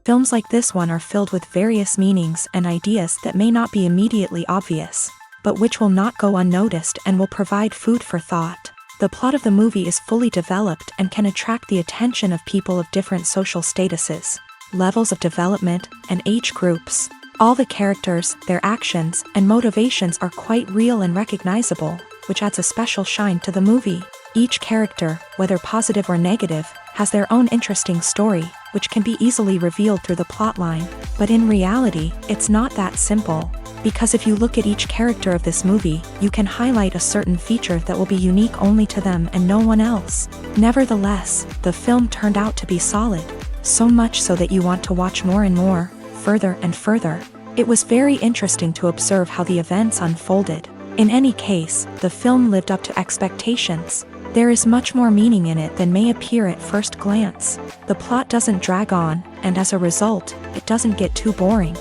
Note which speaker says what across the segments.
Speaker 1: Films like this one are filled with various meanings and ideas that may not be immediately obvious, but which will not go unnoticed and will provide food for thought. The plot of the movie is fully developed and can attract the attention of people of different social statuses, levels of development, and age groups. All the characters, their actions, and motivations are quite real and recognizable, which adds a special shine to the movie. Each character, whether positive or negative, has their own interesting story, which can be easily revealed through the plotline. But in reality, it's not that simple. Because if you look at each character of this movie, you can highlight a certain feature that will be unique only to them and no one else. Nevertheless, the film turned out to be solid. So much so that you want to watch more and more, further and further. It was very interesting to observe how the events unfolded. In any case, the film lived up to expectations. There is much more meaning in it than may appear at first glance. The plot doesn't drag on, and as a result, it doesn't get too boring.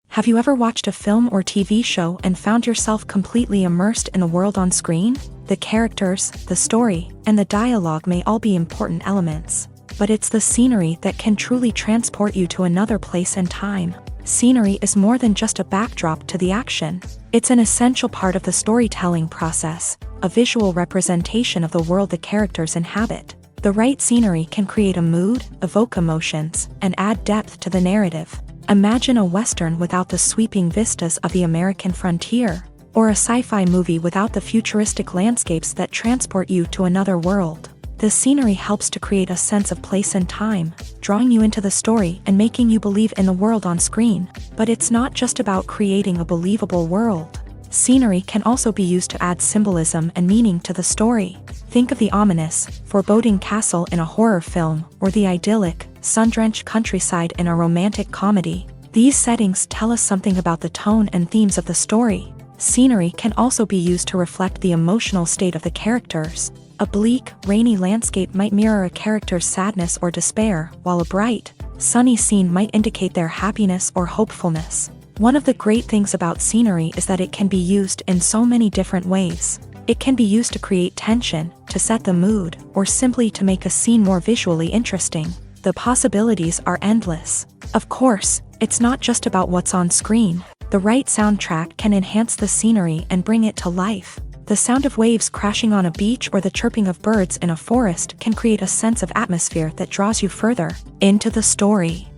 Speaker 1: Have you ever watched a film or TV show and found yourself completely immersed in the world on screen? The characters, the story, and the dialogue may all be important elements, but it's the scenery that can truly transport you to another place and time. Scenery is more than just a backdrop to the action. It's an essential part of the storytelling process, a visual representation of the world the characters inhabit. The right scenery can create a mood, evoke emotions, and add depth to the narrative. Imagine a Western without the sweeping vistas of the American frontier, or a sci-fi movie without the futuristic landscapes that transport you to another world. The scenery helps to create a sense of place and time, drawing you into the story and making you believe in the world on screen. But it's not just about creating a believable world. Scenery can also be used to add symbolism and meaning to the story. Think of the ominous, foreboding castle in a horror film, or the idyllic, sun-drenched countryside in a romantic comedy. These settings tell us something about the tone and themes of the story. Scenery can also be used to reflect the emotional state of the characters. A bleak, rainy landscape might mirror a character's sadness or despair, while a bright, sunny scene might indicate their happiness or hopefulness. One of the great things about scenery is that it can be used in so many different ways. It can be used to create tension, to set the mood, or simply to make a scene more visually interesting. The possibilities are endless. Of course, it's not just about what's on screen. The right soundtrack can enhance the scenery and bring it to life. The sound of waves crashing on a beach or the chirping of birds in a forest can create a sense of atmosphere that draws you further into the story.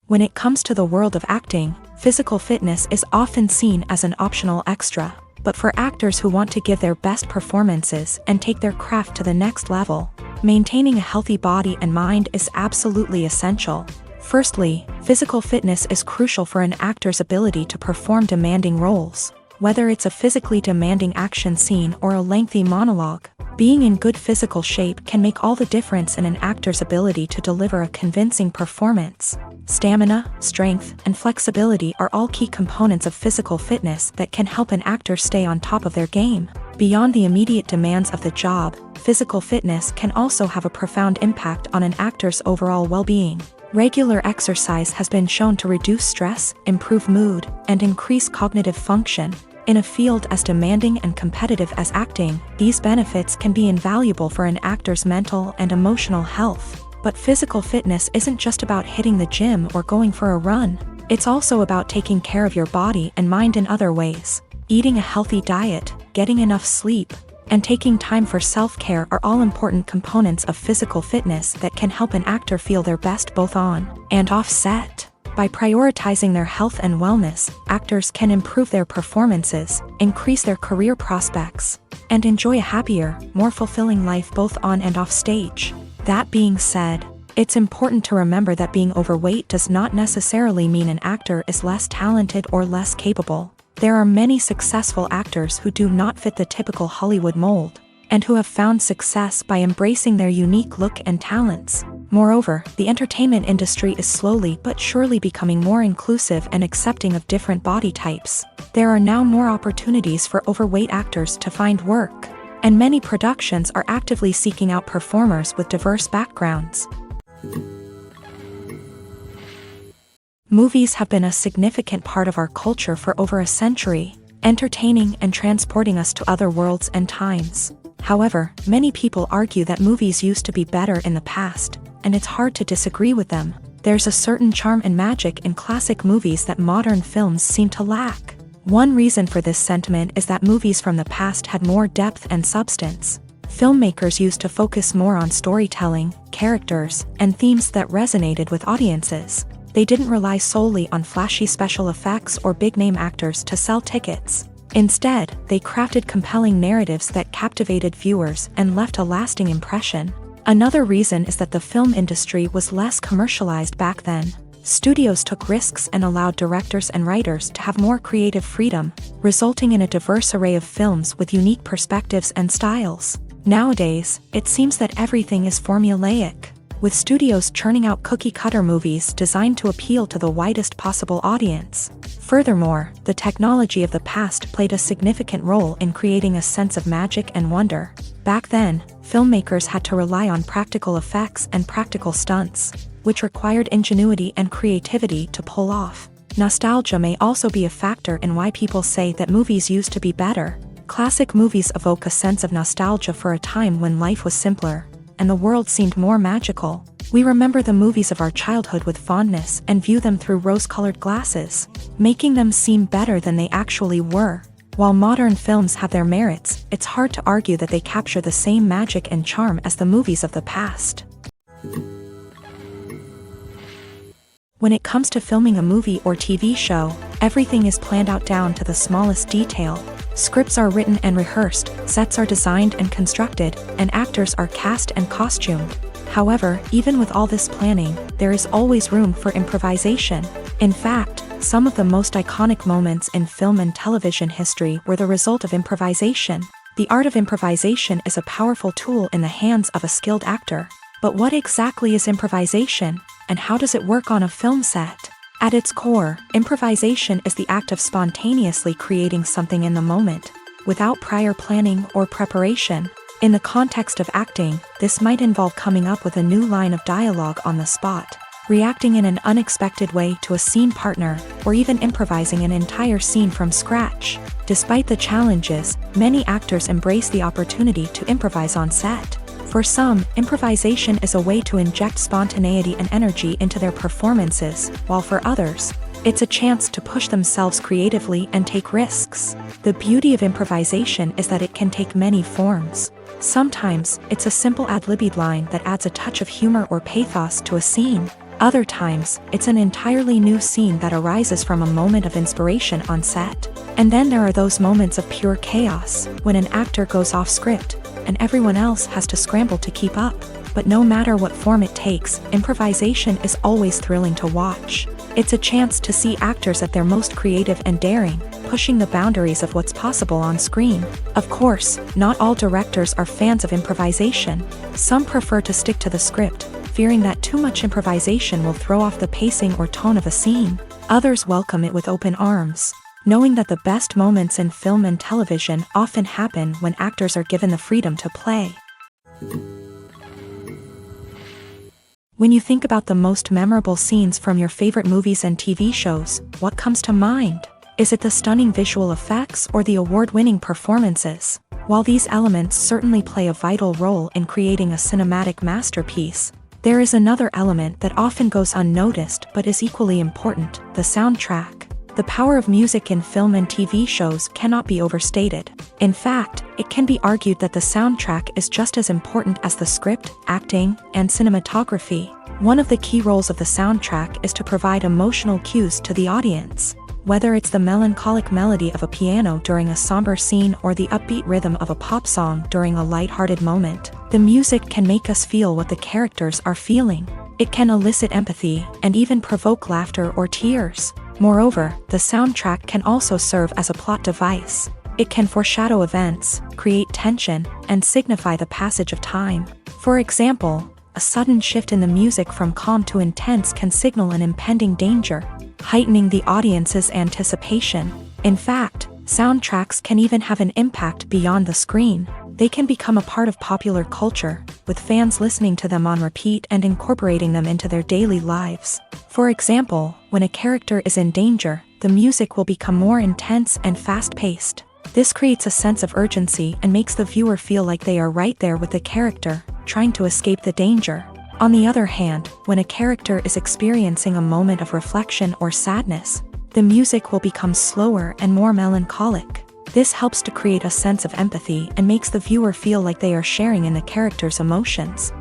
Speaker 1: When it comes to the world of acting, physical fitness is often seen as an optional extra. But for actors who want to give their best performances and take their craft to the next level, maintaining a healthy body and mind is absolutely essential. Firstly, physical fitness is crucial for an actor's ability to perform demanding roles. Whether it's a physically demanding action scene or a lengthy monologue, being in good physical shape can make all the difference in an actor's ability to deliver a convincing performance. Stamina, strength, and flexibility are all key components of physical fitness that can help an actor stay on top of their game. Beyond the immediate demands of the job, physical fitness can also have a profound impact on an actor's overall well-being. Regular exercise has been shown to reduce stress, improve mood, and increase cognitive function. In a field as demanding and competitive as acting, these benefits can be invaluable for an actor's mental and emotional health. But physical fitness isn't just about hitting the gym or going for a run. It's also about taking care of your body and mind in other ways. Eating a healthy diet, getting enough sleep, and taking time for self-care are all important components of physical fitness that can help an actor feel their best both on and off set. By prioritizing their health and wellness, actors can improve their performances, increase their career prospects, and enjoy a happier, more fulfilling life both on and off stage. That being said, it's important to remember that being overweight does not necessarily mean an actor is less talented or less capable. There are many successful actors who do not fit the typical Hollywood mold, and who have found success by embracing their unique look and talents. Moreover, the entertainment industry is slowly but surely becoming more inclusive and accepting of different body types. There are now more opportunities for overweight actors to find work, and many productions are actively seeking out performers with diverse backgrounds. Movies have been a significant part of our culture for over a century, entertaining and transporting us to other worlds and times. However, many people argue that movies used to be better in the past, and it's hard to disagree with them. There's a certain charm and magic in classic movies that modern films seem to lack. One reason for this sentiment is that movies from the past had more depth and substance. Filmmakers used to focus more on storytelling, characters, and themes that resonated with audiences. They didn't rely solely on flashy special effects or big-name actors to sell tickets. Instead, they crafted compelling narratives that captivated viewers and left a lasting impression. Another reason is that the film industry was less commercialized back then. Studios took risks and allowed directors and writers to have more creative freedom, resulting in a diverse array of films with unique perspectives and styles. Nowadays, it seems that everything is formulaic, with studios churning out cookie-cutter movies designed to appeal to the widest possible audience. Furthermore, the technology of the past played a significant role in creating a sense of magic and wonder. Back then, filmmakers had to rely on practical effects and practical stunts, which required ingenuity and creativity to pull off. Nostalgia may also be a factor in why people say that movies used to be better. Classic movies evoke a sense of nostalgia for a time when life was simpler, and the world seemed more magical. We remember the movies of our childhood with fondness and view them through rose-colored glasses, making them seem better than they actually were. While modern films have their merits, it's hard to argue that they capture the same magic and charm as the movies of the past. When it comes to filming a movie or TV show, everything is planned out down to the smallest detail. Scripts are written and rehearsed, sets are designed and constructed, and actors are cast and costumed. However, even with all this planning, there is always room for improvisation. In fact, some of the most iconic moments in film and television history were the result of improvisation. The art of improvisation is a powerful tool in the hands of a skilled actor. But what exactly is improvisation, and how does it work on a film set? At its core, improvisation is the act of spontaneously creating something in the moment, without prior planning or preparation. In the context of acting, this might involve coming up with a new line of dialogue on the spot, reacting in an unexpected way to a scene partner, or even improvising an entire scene from scratch. Despite the challenges, many actors embrace the opportunity to improvise on set. For some, improvisation is a way to inject spontaneity and energy into their performances, while for others, it's a chance to push themselves creatively and take risks. The beauty of improvisation is that it can take many forms. Sometimes, it's a simple ad-libbed line that adds a touch of humor or pathos to a scene. Other times, it's an entirely new scene that arises from a moment of inspiration on set. And then there are those moments of pure chaos, when an actor goes off script, and everyone else has to scramble to keep up. But no matter what form it takes, improvisation is always thrilling to watch. It's a chance to see actors at their most creative and daring, pushing the boundaries of what's possible on screen. Of course, not all directors are fans of improvisation. Some prefer to stick to the script, fearing that too much improvisation will throw off the pacing or tone of a scene. Others welcome it with open arms, knowing that the best moments in film and television often happen when actors are given the freedom to play. When you think about the most memorable scenes from your favorite movies and TV shows, what comes to mind? Is it the stunning visual effects or the award-winning performances? While these elements certainly play a vital role in creating a cinematic masterpiece, there is another element that often goes unnoticed but is equally important: the soundtrack. The power of music in film and TV shows cannot be overstated. In fact, it can be argued that the soundtrack is just as important as the script, acting, and cinematography. One of the key roles of the soundtrack is to provide emotional cues to the audience. Whether it's the melancholic melody of a piano during a somber scene or the upbeat rhythm of a pop song during a lighthearted moment, the music can make us feel what the characters are feeling. It can elicit empathy and even provoke laughter or tears. Moreover, the soundtrack can also serve as a plot device. It can foreshadow events, create tension, and signify the passage of time. For example, a sudden shift in the music from calm to intense can signal an impending danger, heightening the audience's anticipation. In fact, soundtracks can even have an impact beyond the screen. They can become a part of popular culture, with fans listening to them on repeat and incorporating them into their daily lives. For example, when a character is in danger, the music will become more intense and fast-paced, This creates a sense of urgency and makes the viewer feel like they are right there with the character, trying to escape the danger. On the other hand, when a character is experiencing a moment of reflection or sadness, the music will become slower and more melancholic. This helps to create a sense of empathy and makes the viewer feel like they are sharing in the character's emotions.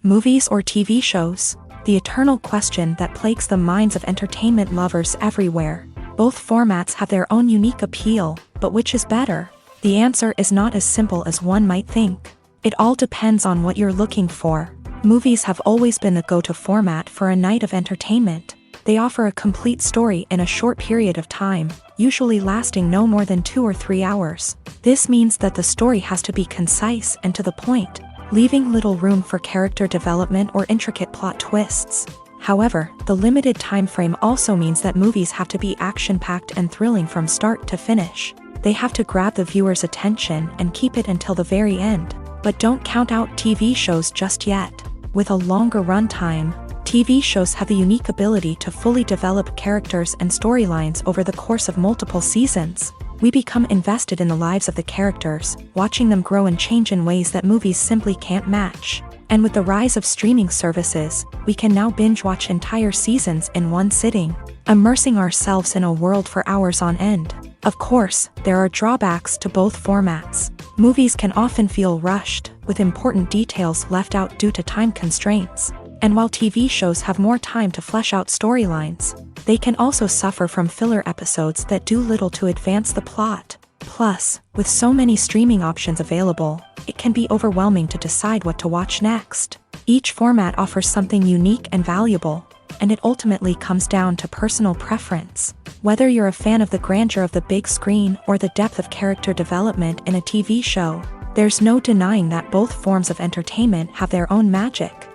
Speaker 1: Movies or TV shows? The eternal question that plagues the minds of entertainment lovers everywhere. Both formats have their own unique appeal, but which is better? The answer is not as simple as one might think. It all depends on what you're looking for. Movies have always been the go-to format for a night of entertainment. They offer a complete story in a short period of time, usually lasting no more than 2 or 3 hours. This means that the story has to be concise and to the point, leaving little room for character development or intricate plot twists. However, the limited time frame also means that movies have to be action-packed and thrilling from start to finish. They have to grab the viewer's attention and keep it until the very end. But don't count out TV shows just yet. With a longer runtime, TV shows have the unique ability to fully develop characters and storylines over the course of multiple seasons. We become invested in the lives of the characters, watching them grow and change in ways that movies simply can't match. And with the rise of streaming services, we can now binge-watch entire seasons in one sitting, immersing ourselves in a world for hours on end. Of course, there are drawbacks to both formats. Movies can often feel rushed, with important details left out due to time constraints. And while TV shows have more time to flesh out storylines, they can also suffer from filler episodes that do little to advance the plot. Plus, with so many streaming options available, it can be overwhelming to decide what to watch next. Each format offers something unique and valuable, and it ultimately comes down to personal preference. Whether you're a fan of the grandeur of the big screen or the depth of character development in a TV show, there's no denying that both forms of entertainment have their own magic.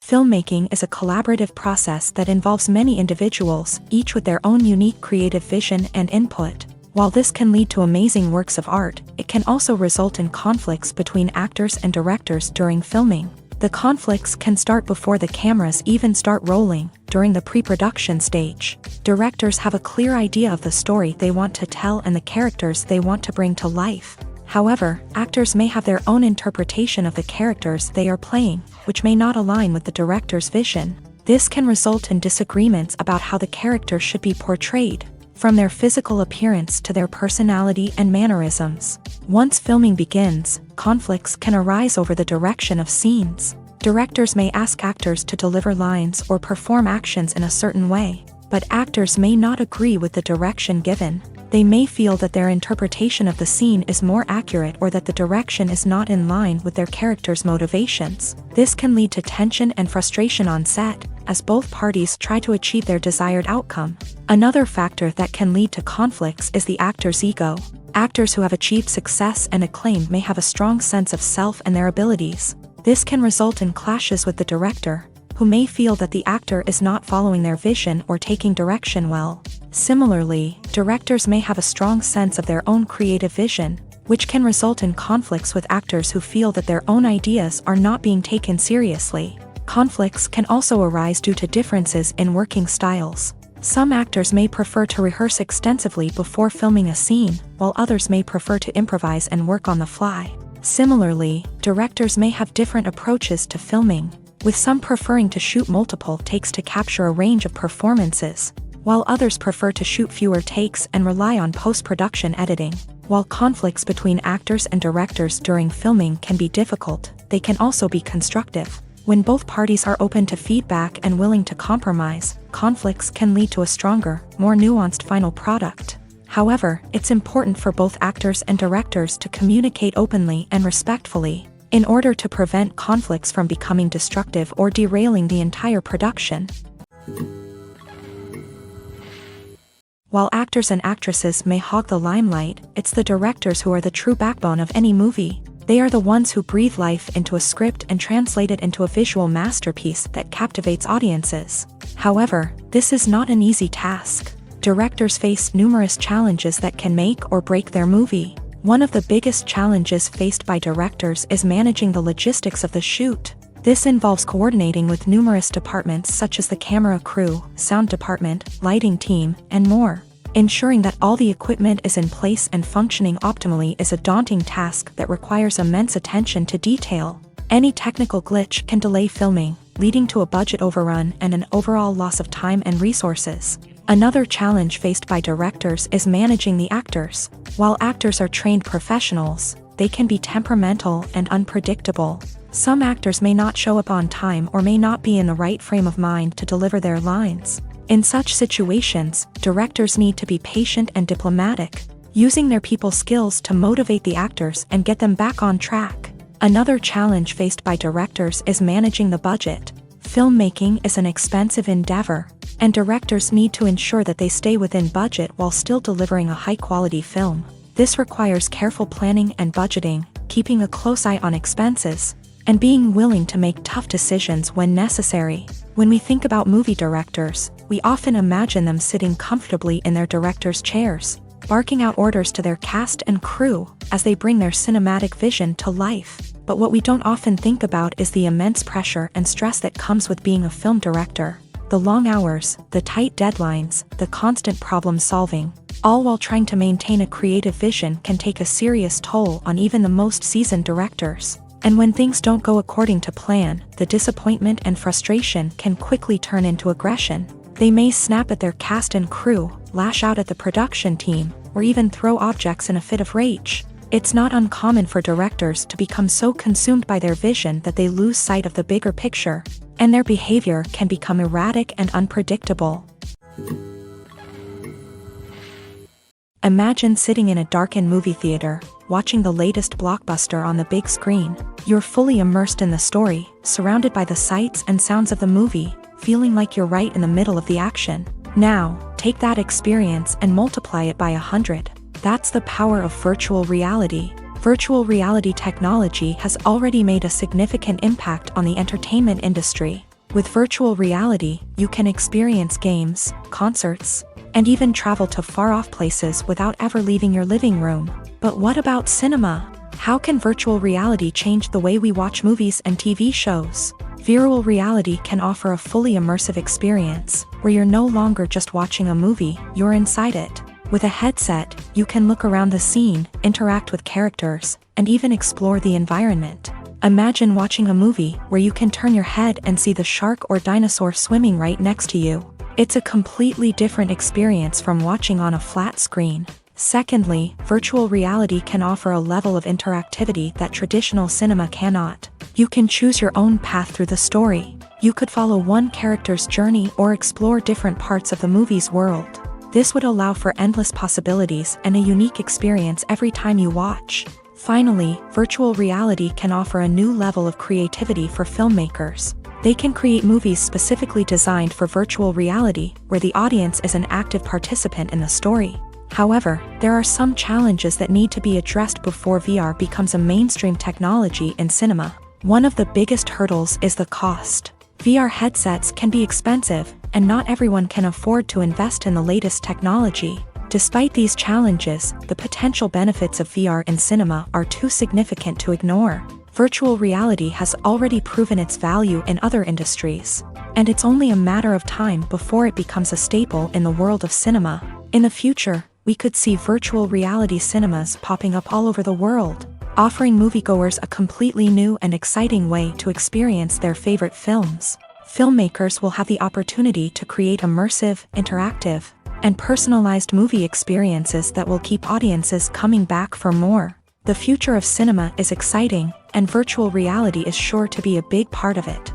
Speaker 1: Filmmaking is a collaborative process that involves many individuals, each with their own unique creative vision and input. While this can lead to amazing works of art, it can also result in conflicts between actors and directors during filming. The conflicts can start before the cameras even start rolling, during the pre-production stage. Directors have a clear idea of the story they want to tell and the characters they want to bring to life. However, actors may have their own interpretation of the characters they are playing, which may not align with the director's vision. This can result in disagreements about how the characters should be portrayed, from their physical appearance to their personality and mannerisms. Once filming begins, conflicts can arise over the direction of scenes. Directors may ask actors to deliver lines or perform actions in a certain way, but actors may not agree with the direction given. They may feel that their interpretation of the scene is more accurate or that the direction is not in line with their character's motivations. This can lead to tension and frustration on set, as both parties try to achieve their desired outcome. Another factor that can lead to conflicts is the actor's ego. Actors who have achieved success and acclaim may have a strong sense of self and their abilities. This can result in clashes with the director, who may feel that the actor is not following their vision or taking direction well. Similarly, directors may have a strong sense of their own creative vision, which can result in conflicts with actors who feel that their own ideas are not being taken seriously. Conflicts can also arise due to differences in working styles. Some actors may prefer to rehearse extensively before filming a scene, while others may prefer to improvise and work on the fly. Similarly, directors may have different approaches to filming, with some preferring to shoot multiple takes to capture a range of performances, while others prefer to shoot fewer takes and rely on post-production editing. While conflicts between actors and directors during filming can be difficult, they can also be constructive. When both parties are open to feedback and willing to compromise, conflicts can lead to a stronger, more nuanced final product. However, it's important for both actors and directors to communicate openly and respectfully, in order to prevent conflicts from becoming destructive or derailing the entire production. While actors and actresses may hog the limelight, it's the directors who are the true backbone of any movie. They are the ones who breathe life into a script and translate it into a visual masterpiece that captivates audiences. However, this is not an easy task. Directors face numerous challenges that can make or break their movie. One of the biggest challenges faced by directors is managing the logistics of the shoot. This involves coordinating with numerous departments such as the camera crew, sound department, lighting team, and more. Ensuring that all the equipment is in place and functioning optimally is a daunting task that requires immense attention to detail. Any technical glitch can delay filming, leading to a budget overrun and an overall loss of time and resources. Another challenge faced by directors is managing the actors. While actors are trained professionals, they can be temperamental and unpredictable. Some actors may not show up on time or may not be in the right frame of mind to deliver their lines. In such situations, directors need to be patient and diplomatic, using their people skills to motivate the actors and get them back on track. Another challenge faced by directors is managing the budget. Filmmaking is an expensive endeavor, and directors need to ensure that they stay within budget while still delivering a high-quality film. This requires careful planning and budgeting, keeping a close eye on expenses, and being willing to make tough decisions when necessary. When we think about movie directors, we often imagine them sitting comfortably in their director's chairs, barking out orders to their cast and crew as they bring their cinematic vision to life. But what we don't often think about is the immense pressure and stress that comes with being a film director. The long hours, the tight deadlines, the constant problem solving, all while trying to maintain a creative vision can take a serious toll on even the most seasoned directors. And when things don't go according to plan, the disappointment and frustration can quickly turn into aggression. They may snap at their cast and crew, lash out at the production team, or even throw objects in a fit of rage. It's not uncommon for directors to become so consumed by their vision that they lose sight of the bigger picture, and their behavior can become erratic and unpredictable. Imagine sitting in a darkened movie theater, watching the latest blockbuster on the big screen. You're fully immersed in the story, surrounded by the sights and sounds of the movie, feeling like you're right in the middle of the action. Now, take that experience and multiply it by 100. That's the power of virtual reality. Virtual reality technology has already made a significant impact on the entertainment industry. With virtual reality, you can experience games, concerts, and even travel to far-off places without ever leaving your living room. But what about cinema? How can virtual reality change the way we watch movies and TV shows? Virtual reality can offer a fully immersive experience, where you're no longer just watching a movie, you're inside it. With a headset, you can look around the scene, interact with characters, and even explore the environment. Imagine watching a movie where you can turn your head and see the shark or dinosaur swimming right next to you. It's a completely different experience from watching on a flat screen. Secondly, virtual reality can offer a level of interactivity that traditional cinema cannot. You can choose your own path through the story. You could follow one character's journey or explore different parts of the movie's world. This would allow for endless possibilities and a unique experience every time you watch. Finally, virtual reality can offer a new level of creativity for filmmakers. They can create movies specifically designed for virtual reality, where the audience is an active participant in the story. However, there are some challenges that need to be addressed before VR becomes a mainstream technology in cinema. One of the biggest hurdles is the cost. VR headsets can be expensive, and not everyone can afford to invest in the latest technology. Despite these challenges, the potential benefits of VR in cinema are too significant to ignore. Virtual reality has already proven its value in other industries, and it's only a matter of time before it becomes a staple in the world of cinema. In the future, we could see virtual reality cinemas popping up all over the world, offering moviegoers a completely new and exciting way to experience their favorite films. Filmmakers will have the opportunity to create immersive, interactive, and personalized movie experiences that will keep audiences coming back for more. The future of cinema is exciting, and virtual reality is sure to be a big part of it.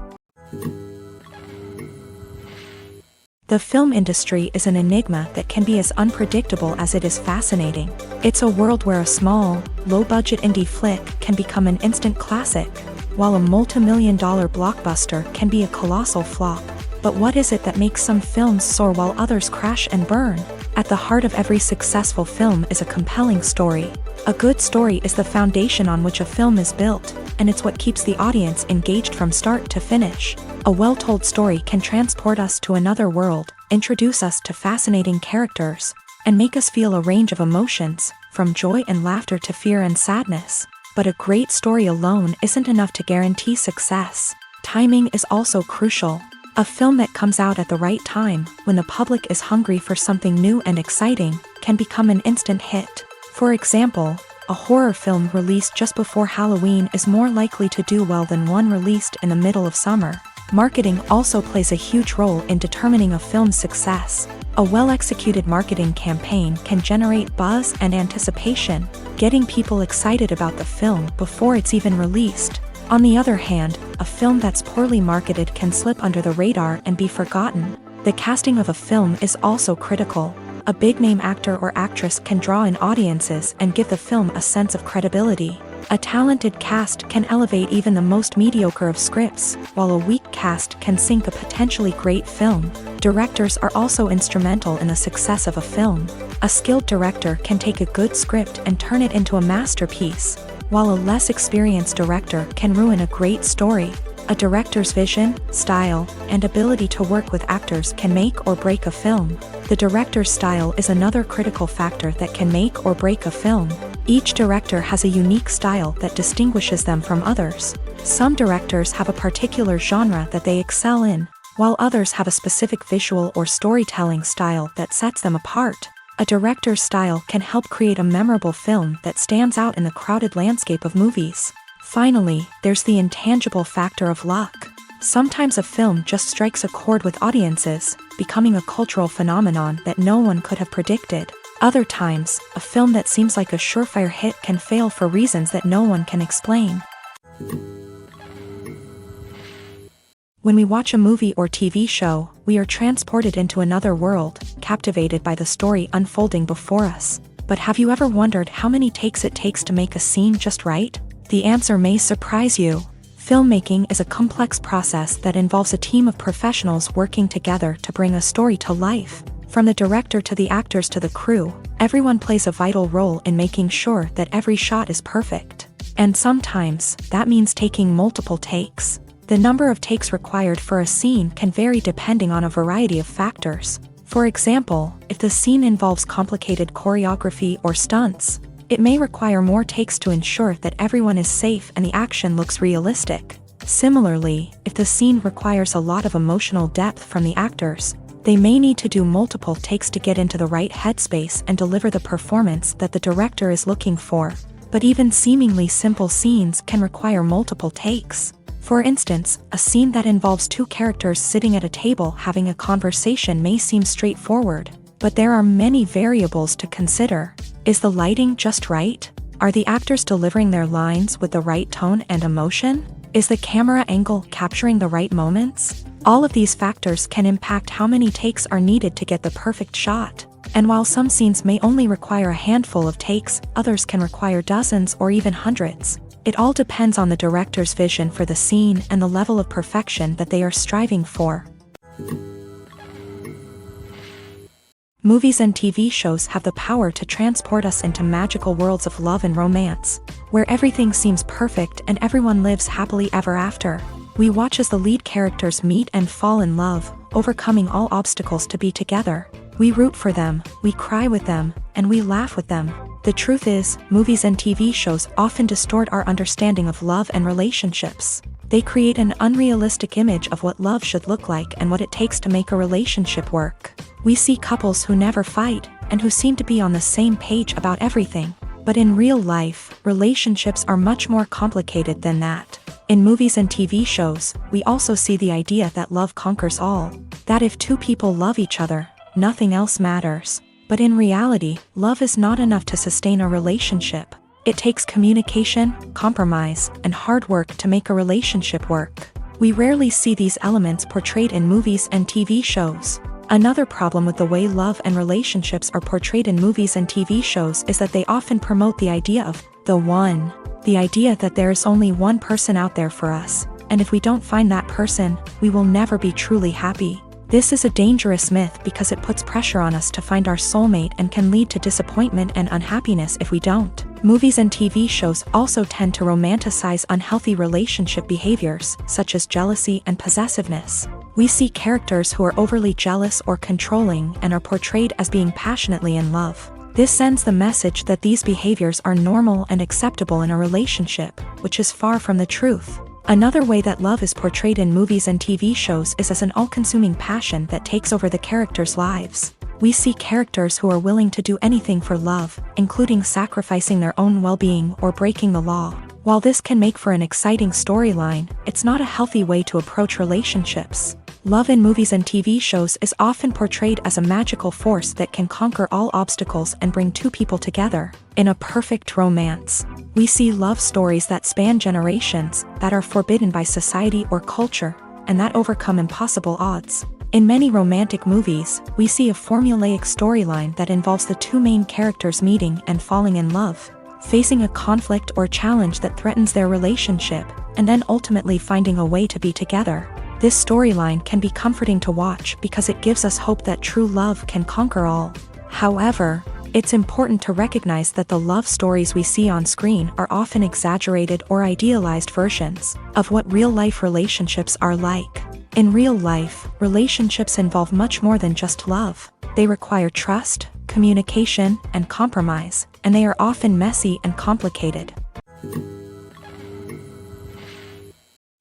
Speaker 1: The film industry is an enigma that can be as unpredictable as it is fascinating. It's a world where a small, low-budget indie flick can become an instant classic, while a multi-million-dollar blockbuster can be a colossal flop. But what is it that makes some films soar while others crash and burn? At the heart of every successful film is a compelling story. A good story is the foundation on which a film is built, and it's what keeps the audience engaged from start to finish. A well-told story can transport us to another world, introduce us to fascinating characters, and make us feel a range of emotions, from joy and laughter to fear and sadness. But a great story alone isn't enough to guarantee success. Timing is also crucial. A film that comes out at the right time, when the public is hungry for something new and exciting, can become an instant hit. For example, a horror film released just before Halloween is more likely to do well than one released in the middle of summer. Marketing also plays a huge role in determining a film's success. A well-executed marketing campaign can generate buzz and anticipation, getting people excited about the film before it's even released. On the other hand, a film that's poorly marketed can slip under the radar and be forgotten. The casting of a film is also critical. A big-name actor or actress can draw in audiences and give the film a sense of credibility. A talented cast can elevate even the most mediocre of scripts, while a weak cast can sink a potentially great film. Directors are also instrumental in the success of a film. A skilled director can take a good script and turn it into a masterpiece, while a less experienced director can ruin a great story. A director's vision, style, and ability to work with actors can make or break a film. The director's style is another critical factor that can make or break a film. Each director has a unique style that distinguishes them from others. Some directors have a particular genre that they excel in, while others have a specific visual or storytelling style that sets them apart. A director's style can help create a memorable film that stands out in the crowded landscape of movies. Finally, there's the intangible factor of luck. Sometimes a film just strikes a chord with audiences, becoming a cultural phenomenon that no one could have predicted. Other times, a film that seems like a surefire hit can fail for reasons that no one can explain. When we watch a movie or TV show, we are transported into another world, captivated by the story unfolding before us. But have you ever wondered how many takes it takes to make a scene just right? The answer may surprise you. Filmmaking is a complex process that involves a team of professionals working together to bring a story to life. From the director to the actors to the crew, everyone plays a vital role in making sure that every shot is perfect. And sometimes, that means taking multiple takes. The number of takes required for a scene can vary depending on a variety of factors. For example, if the scene involves complicated choreography or stunts, it may require more takes to ensure that everyone is safe and the action looks realistic. Similarly, if the scene requires a lot of emotional depth from the actors, they may need to do multiple takes to get into the right headspace and deliver the performance that the director is looking for. But even seemingly simple scenes can require multiple takes. For instance, a scene that involves two characters sitting at a table having a conversation may seem straightforward, but there are many variables to consider. Is the lighting just right? Are the actors delivering their lines with the right tone and emotion? Is the camera angle capturing the right moments? All of these factors can impact how many takes are needed to get the perfect shot. And while some scenes may only require a handful of takes, others can require dozens or even hundreds. It all depends on the director's vision for the scene and the level of perfection that they are striving for. Movies and TV shows have the power to transport us into magical worlds of love and romance, where everything seems perfect and everyone lives happily ever after. We watch as the lead characters meet and fall in love, overcoming all obstacles to be together. We root for them, we cry with them, and we laugh with them. The truth is, movies and TV shows often distort our understanding of love and relationships. They create an unrealistic image of what love should look like and what it takes to make a relationship work. We see couples who never fight, and who seem to be on the same page about everything. But in real life, relationships are much more complicated than that. In movies and TV shows, we also see the idea that love conquers all. That if two people love each other, nothing else matters. But in reality, love is not enough to sustain a relationship. It takes communication, compromise, and hard work to make a relationship work. We rarely see these elements portrayed in movies and TV shows. Another problem with the way love and relationships are portrayed in movies and TV shows is that they often promote the idea of the one. The idea that there is only one person out there for us, and if we don't find that person, we will never be truly happy. This is a dangerous myth because it puts pressure on us to find our soulmate and can lead to disappointment and unhappiness if we don't. Movies and TV shows also tend to romanticize unhealthy relationship behaviors, such as jealousy and possessiveness. We see characters who are overly jealous or controlling and are portrayed as being passionately in love. This sends the message that these behaviors are normal and acceptable in a relationship, which is far from the truth. Another way that love is portrayed in movies and TV shows is as an all-consuming passion that takes over the characters' lives. We see characters who are willing to do anything for love, including sacrificing their own well-being or breaking the law. While this can make for an exciting storyline, it's not a healthy way to approach relationships. Love in movies and TV shows is often portrayed as a magical force that can conquer all obstacles and bring two people together. In a perfect romance, we see love stories that span generations, that are forbidden by society or culture, and that overcome impossible odds. In many romantic movies, we see a formulaic storyline that involves the two main characters meeting and falling in love, facing a conflict or challenge that threatens their relationship, and then ultimately finding a way to be together. This storyline can be comforting to watch because it gives us hope that true love can conquer all. However, it's important to recognize that the love stories we see on screen are often exaggerated or idealized versions of what real-life relationships are like. In real life, relationships involve much more than just love. They require trust, communication, and compromise, and they are often messy and complicated.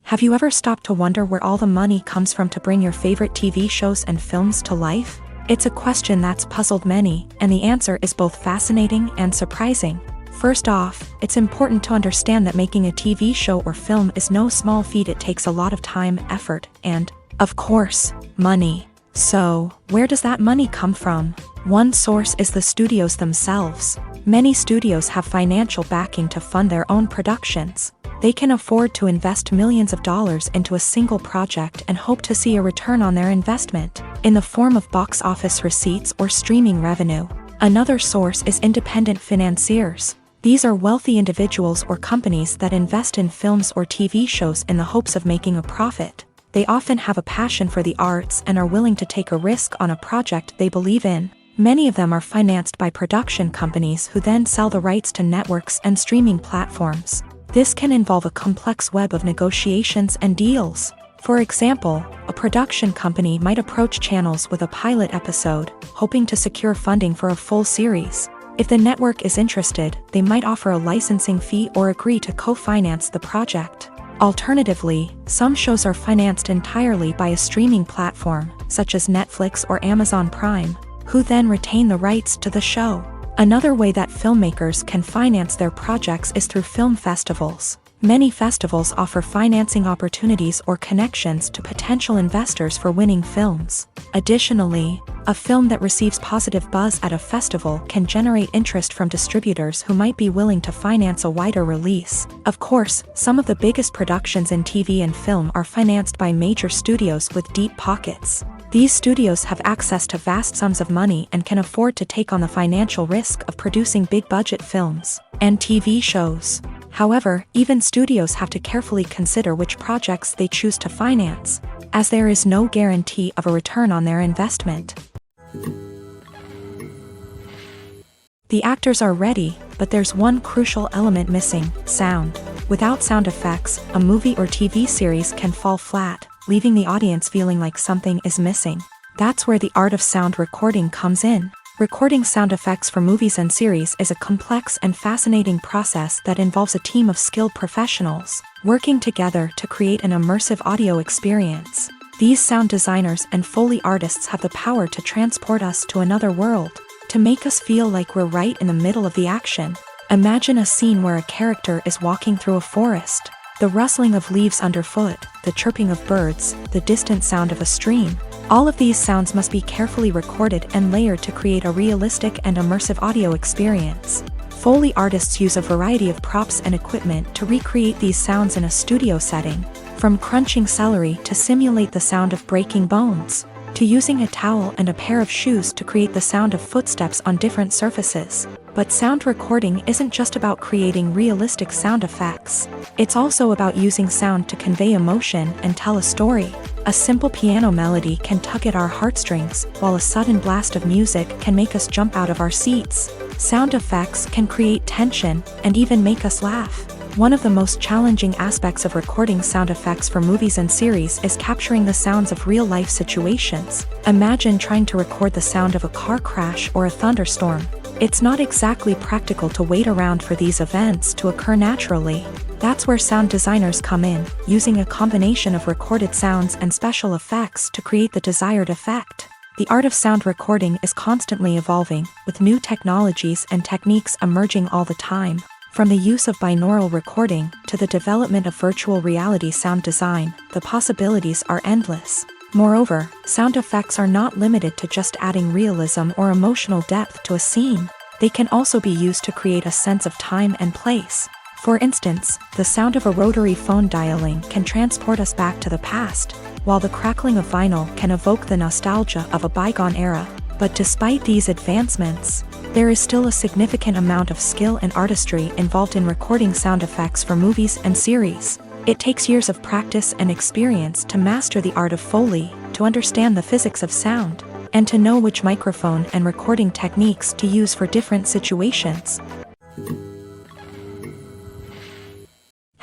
Speaker 1: Have you ever stopped to wonder where all the money comes from to bring your favorite TV shows and films to life? It's a question that's puzzled many, and the answer is both fascinating and surprising. First off, it's important to understand that making a TV show or film is no small feat. It takes a lot of time, effort, and, of course, money. So, where does that money come from? One source is the studios themselves. Many studios have financial backing to fund their own productions. They can afford to invest millions of dollars into a single project and hope to see a return on their investment, in the form of box office receipts or streaming revenue. Another source is independent financiers. These are wealthy individuals or companies that invest in films or TV shows in the hopes of making a profit. They often have a passion for the arts and are willing to take a risk on a project they believe in. Many of them are financed by production companies who then sell the rights to networks and streaming platforms. This can involve a complex web of negotiations and deals. For example, a production company might approach channels with a pilot episode, hoping to secure funding for a full series. If the network is interested, they might offer a licensing fee or agree to co-finance the project. Alternatively, some shows are financed entirely by a streaming platform, such as Netflix or Amazon Prime, who then retain the rights to the show. Another way that filmmakers can finance their projects is through film festivals. Many festivals offer financing opportunities or connections to potential investors for winning films. Additionally, a film that receives positive buzz at a festival can generate interest from distributors who might be willing to finance a wider release. Of course, some of the biggest productions in TV and film are financed by major studios with deep pockets. These studios have access to vast sums of money and can afford to take on the financial risk of producing big-budget films and TV shows. However, even studios have to carefully consider which projects they choose to finance, as there is no guarantee of a return on their investment. The actors are ready, but there's one crucial element missing: sound. Without sound effects, a movie or TV series can fall flat, leaving the audience feeling like something is missing. That's where the art of sound recording comes in. Recording sound effects for movies and series is a complex and fascinating process that involves a team of skilled professionals working together to create an immersive audio experience. These sound designers and Foley artists have the power to transport us to another world, to make us feel like we're right in the middle of the action. Imagine a scene where a character is walking through a forest. The rustling of leaves underfoot, the chirping of birds, the distant sound of a stream. All of these sounds must be carefully recorded and layered to create a realistic and immersive audio experience. Foley artists use a variety of props and equipment to recreate these sounds in a studio setting, from crunching celery to simulate the sound of breaking bones, to using a towel and a pair of shoes to create the sound of footsteps on different surfaces. But sound recording isn't just about creating realistic sound effects. It's also about using sound to convey emotion and tell a story. A simple piano melody can tug at our heartstrings, while a sudden blast of music can make us jump out of our seats. Sound effects can create tension and even make us laugh. One of the most challenging aspects of recording sound effects for movies and series is capturing the sounds of real-life situations. Imagine trying to record the sound of a car crash or a thunderstorm. It's not exactly practical to wait around for these events to occur naturally. That's where sound designers come in, using a combination of recorded sounds and special effects to create the desired effect. The art of sound recording is constantly evolving, with new technologies and techniques emerging all the time. From the use of binaural recording to the development of virtual reality sound design, the possibilities are endless. Moreover, sound effects are not limited to just adding realism or emotional depth to a scene. They can also be used to create a sense of time and place. For instance, the sound of a rotary phone dialing can transport us back to the past, while the crackling of vinyl can evoke the nostalgia of a bygone era. But despite these advancements, there is still a significant amount of skill and artistry involved in recording sound effects for movies and series. It takes years of practice and experience to master the art of Foley, to understand the physics of sound, and to know which microphone and recording techniques to use for different situations.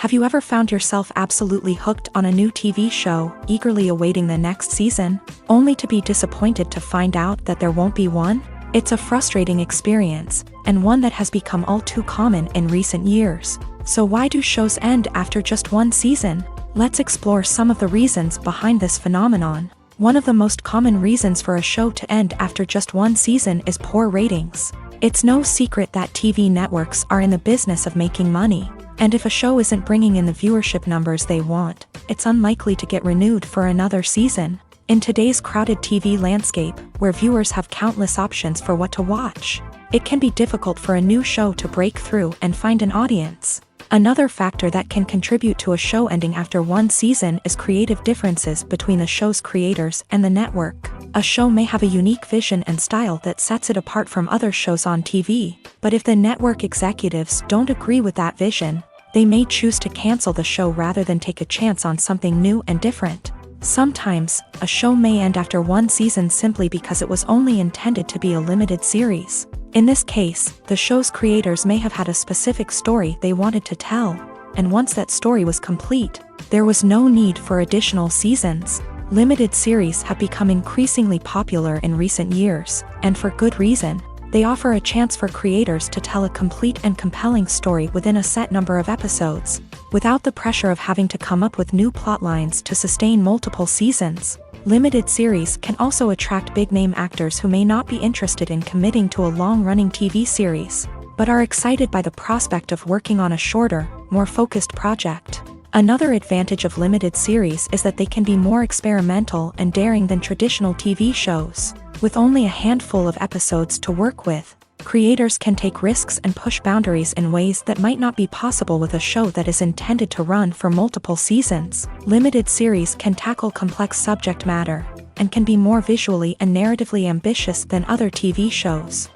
Speaker 1: Have you ever found yourself absolutely hooked on a new TV show, eagerly awaiting the next season, only to be disappointed to find out that there won't be one? It's a frustrating experience, and one that has become all too common in recent years. So why do shows end after just one season? Let's explore some of the reasons behind this phenomenon. One of the most common reasons for a show to end after just one season is poor ratings. It's no secret that TV networks are in the business of making money, and if a show isn't bringing in the viewership numbers they want, it's unlikely to get renewed for another season. In today's crowded TV landscape, where viewers have countless options for what to watch, it can be difficult for a new show to break through and find an audience. Another factor that can contribute to a show ending after one season is creative differences between the show's creators and the network. A show may have a unique vision and style that sets it apart from other shows on TV, but if the network executives don't agree with that vision, they may choose to cancel the show rather than take a chance on something new and different. Sometimes, a show may end after one season simply because it was only intended to be a limited series. In this case, the show's creators may have had a specific story they wanted to tell, and once that story was complete, there was no need for additional seasons. Limited series have become increasingly popular in recent years, and for good reason. They offer a chance for creators to tell a complete and compelling story within a set number of episodes, without the pressure of having to come up with new plotlines to sustain multiple seasons. Limited series can also attract big-name actors who may not be interested in committing to a long-running TV series, but are excited by the prospect of working on a shorter, more focused project. Another advantage of limited series is that they can be more experimental and daring than traditional TV shows. With only a handful of episodes to work with, creators can take risks and push boundaries in ways that might not be possible with a show that is intended to run for multiple seasons. Limited series can tackle complex subject matter, and can be more visually and narratively ambitious than other TV shows.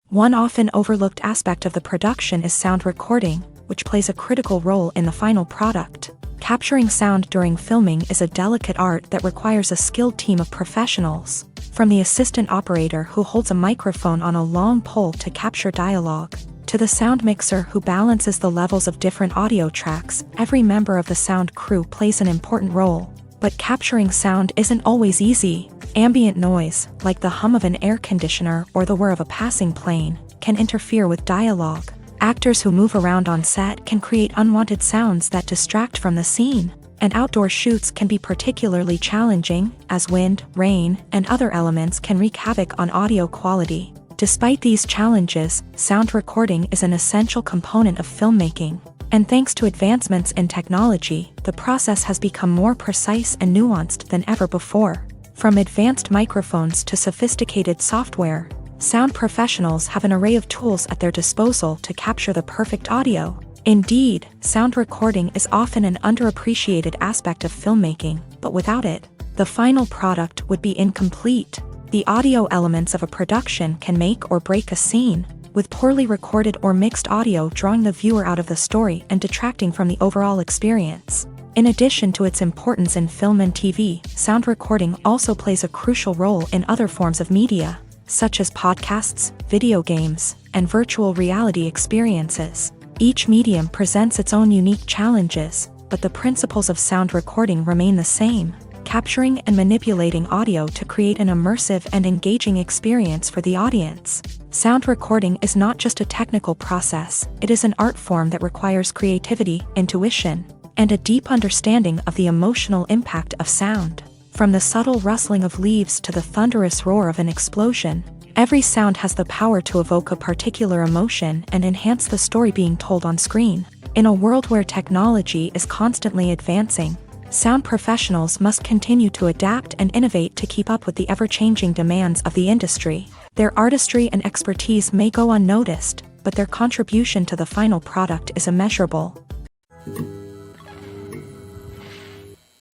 Speaker 1: One often overlooked aspect of the production is sound recording, which plays a critical role in the final product. Capturing sound during filming is a delicate art that requires a skilled team of professionals, from the assistant operator who holds a microphone on a long pole to capture dialogue, to the sound mixer who balances the levels of different audio tracks. Every member of the sound crew plays an important role. But capturing sound isn't always easy. Ambient noise, like the hum of an air conditioner or the whir of a passing plane, can interfere with dialogue. Actors who move around on set can create unwanted sounds that distract from the scene, and outdoor shoots can be particularly challenging, as wind, rain, and other elements can wreak havoc on audio quality. Despite these challenges, sound recording is an essential component of filmmaking, and thanks to advancements in technology, the process has become more precise and nuanced than ever before. From advanced microphones to sophisticated software, sound professionals have an array of tools at their disposal to capture the perfect audio. Indeed, sound recording is often an underappreciated aspect of filmmaking, but without it, the final product would be incomplete. The audio elements of a production can make or break a scene, with poorly recorded or mixed audio drawing the viewer out of the story and detracting from the overall experience. In addition to its importance in film and TV, sound recording also plays a crucial role in other forms of media, such as podcasts, video games, and virtual reality experiences. Each medium presents its own unique challenges, but the principles of sound recording remain the same. capturing and manipulating audio to create an immersive and engaging experience for the audience. Sound recording is not just a technical process, it is an art form that requires creativity, intuition, and a deep understanding of the emotional impact of sound. From the subtle rustling of leaves to the thunderous roar of an explosion, every sound has the power to evoke a particular emotion and enhance the story being told on screen. In a world where technology is constantly advancing, sound professionals must continue to adapt and innovate to keep up with the ever-changing demands of the industry. Their artistry and expertise may go unnoticed, but their contribution to the final product is immeasurable.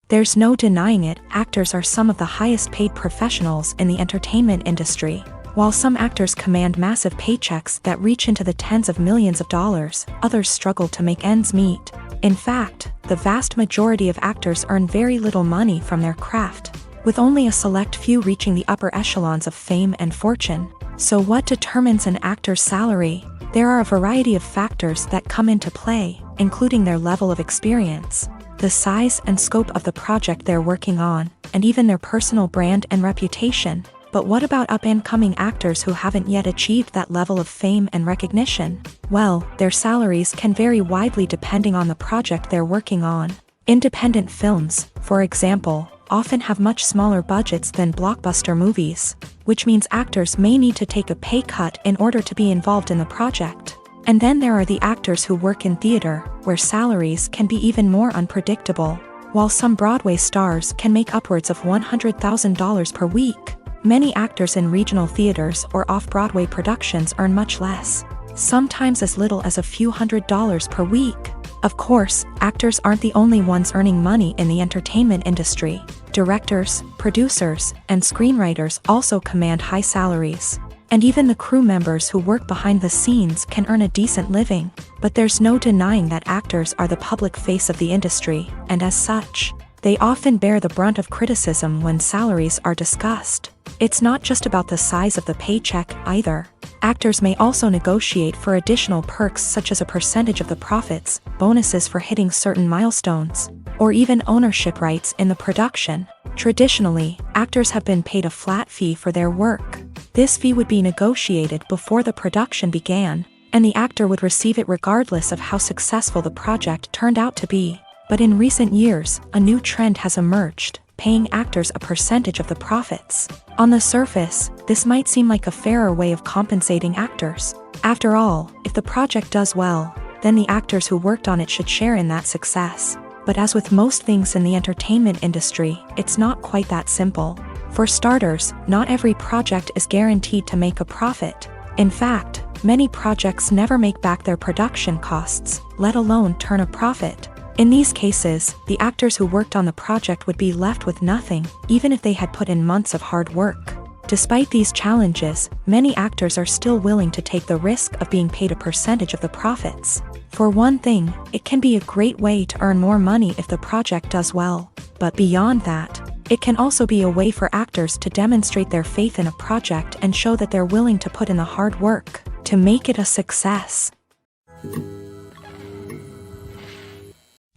Speaker 1: There's no denying it, actors are some of the highest-paid professionals in the entertainment industry. While some actors command massive paychecks that reach into the tens of millions of dollars, others struggle to make ends meet. In fact, the vast majority of actors earn very little money from their craft, with only a select few reaching the upper echelons of fame and fortune. So what determines an actor's salary? There are a variety of factors that come into play, including their level of experience, the size and scope of the project they're working on, and even their personal brand and reputation. But what about up-and-coming actors who haven't yet achieved that level of fame and recognition? Well, their salaries can vary widely depending on the project they're working on. Independent films, for example, often have much smaller budgets than blockbuster movies, which means actors may need to take a pay cut in order to be involved in the project. And then there are the actors who work in theater, where salaries can be even more unpredictable. While some Broadway stars can make upwards of $100,000 per week, many actors in regional theaters or off-Broadway productions earn much less, sometimes as little as a few $100s per week. Of course, actors aren't the only ones earning money in the entertainment industry. Directors, producers, and screenwriters also command high salaries. And even the crew members who work behind the scenes can earn a decent living. But there's no denying that actors are the public face of the industry, and as such, they often bear the brunt of criticism when salaries are discussed. It's not just about the size of the paycheck, either. Actors may also negotiate for additional perks such as a percentage of the profits, bonuses for hitting certain milestones, or even ownership rights in the production. Traditionally, actors have been paid a flat fee for their work. This fee would be negotiated before the production began, and the actor would receive it regardless of how successful the project turned out to be. But in recent years, a new trend has emerged, paying actors a percentage of the profits. On the surface, this might seem like a fairer way of compensating actors. After all, if the project does well, then the actors who worked on it should share in that success. But as with most things in the entertainment industry, it's not quite that simple. For starters, not every project is guaranteed to make a profit. In fact, many projects never make back their production costs, let alone turn a profit. In these cases, the actors who worked on the project would be left with nothing, even if they had put in months of hard work. Despite these challenges, many actors are still willing to take the risk of being paid a percentage of the profits. For one thing, it can be a great way to earn more money if the project does well. But beyond that, it can also be a way for actors to demonstrate their faith in a project and show that they're willing to put in the hard work to make it a success.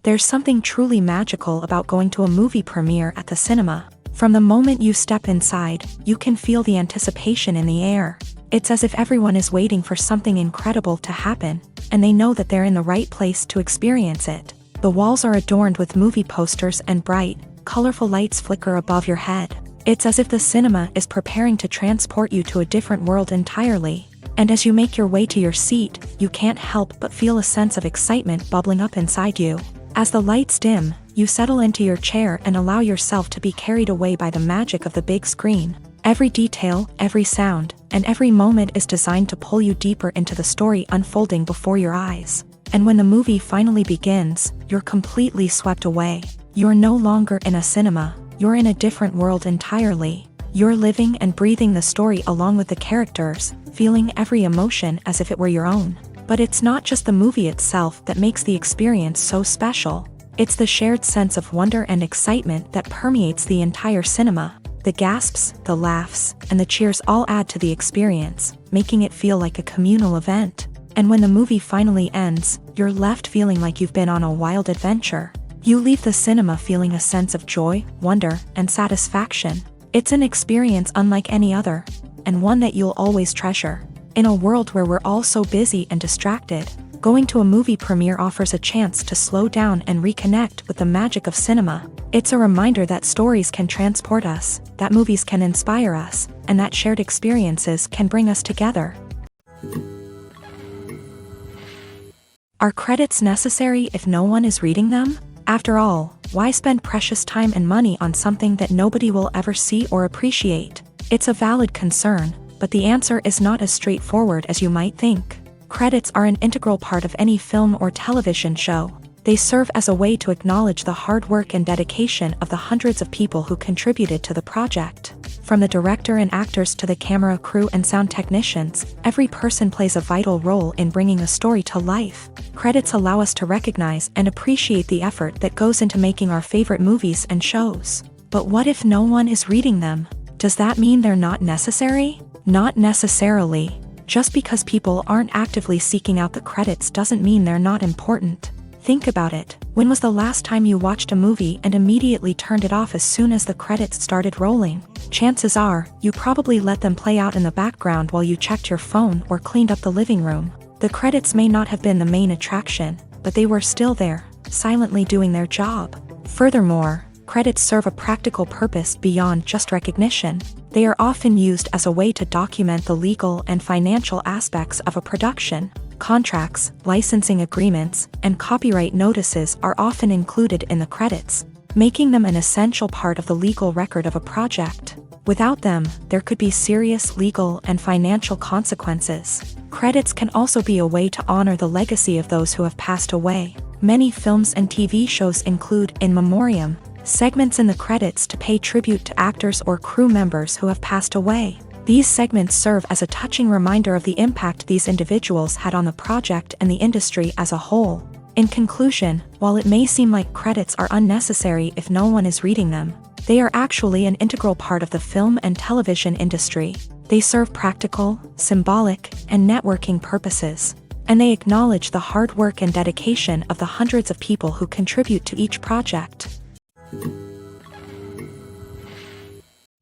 Speaker 1: There's something truly magical about going to a movie premiere at the cinema. From the moment you step inside, you can feel the anticipation in the air. It's as if everyone is waiting for something incredible to happen, and they know that they're in the right place to experience it. The walls are adorned with movie posters and bright, colorful lights flicker above your head. It's as if the cinema is preparing to transport you to a different world entirely. And as you make your way to your seat, you can't help but feel a sense of excitement bubbling up inside you. As the lights dim, you settle into your chair and allow yourself to be carried away by the magic of the big screen. Every detail, every sound, and every moment is designed to pull you deeper into the story unfolding before your eyes. And when the movie finally begins, you're completely swept away. You're no longer in a cinema, you're in a different world entirely. You're living and breathing the story along with the characters, feeling every emotion as if it were your own. But it's not just the movie itself that makes the experience so special. It's the shared sense of wonder and excitement that permeates the entire cinema. The gasps, the laughs, and the cheers all add to the experience, making it feel like a communal event. And when the movie finally ends, you're left feeling like you've been on a wild adventure. You leave the cinema feeling a sense of joy, wonder, and satisfaction. It's an experience unlike any other, and one that you'll always treasure. In a world where we're all so busy and distracted, going to a movie premiere offers a chance to slow down and reconnect with the magic of cinema. It's a reminder that stories can transport us, that movies can inspire us, and that shared experiences can bring us together. Are credits necessary if no one is reading them? After all, why spend precious time and money on something that nobody will ever see or appreciate? It's a valid concern, but the answer is not as straightforward as you might think. Credits are an integral part of any film or television show. They serve as a way to acknowledge the hard work and dedication of the hundreds of people who contributed to the project. From the director and actors to the camera crew and sound technicians, every person plays a vital role in bringing a story to life. Credits allow us to recognize and appreciate the effort that goes into making our favorite movies and shows. But what if no one is reading them? Does that mean they're not necessary? Not necessarily. Just because people aren't actively seeking out the credits doesn't mean they're not important. Think about it. When was the last time you watched a movie and immediately turned it off as soon as the credits started rolling? Chances are, you probably let them play out in the background while you checked your phone or cleaned up the living room. The credits may not have been the main attraction, but they were still there, silently doing their job. Furthermore, credits serve a practical purpose beyond just recognition. They are often used as a way to document the legal and financial aspects of a production. Contracts, licensing agreements, and copyright notices are often included in the credits, making them an essential part of the legal record of a project. Without them, there could be serious legal and financial consequences. Credits can also be a way to honor the legacy of those who have passed away. Many films and TV shows include in memoriam segments in the credits to pay tribute to actors or crew members who have passed away. These segments serve as a touching reminder of the impact these individuals had on the project and the industry as a whole. In conclusion, while it may seem like credits are unnecessary if no one is reading them, they are actually an integral part of the film and television industry. They serve practical, symbolic, and networking purposes, and they acknowledge the hard work and dedication of the hundreds of people who contribute to each project.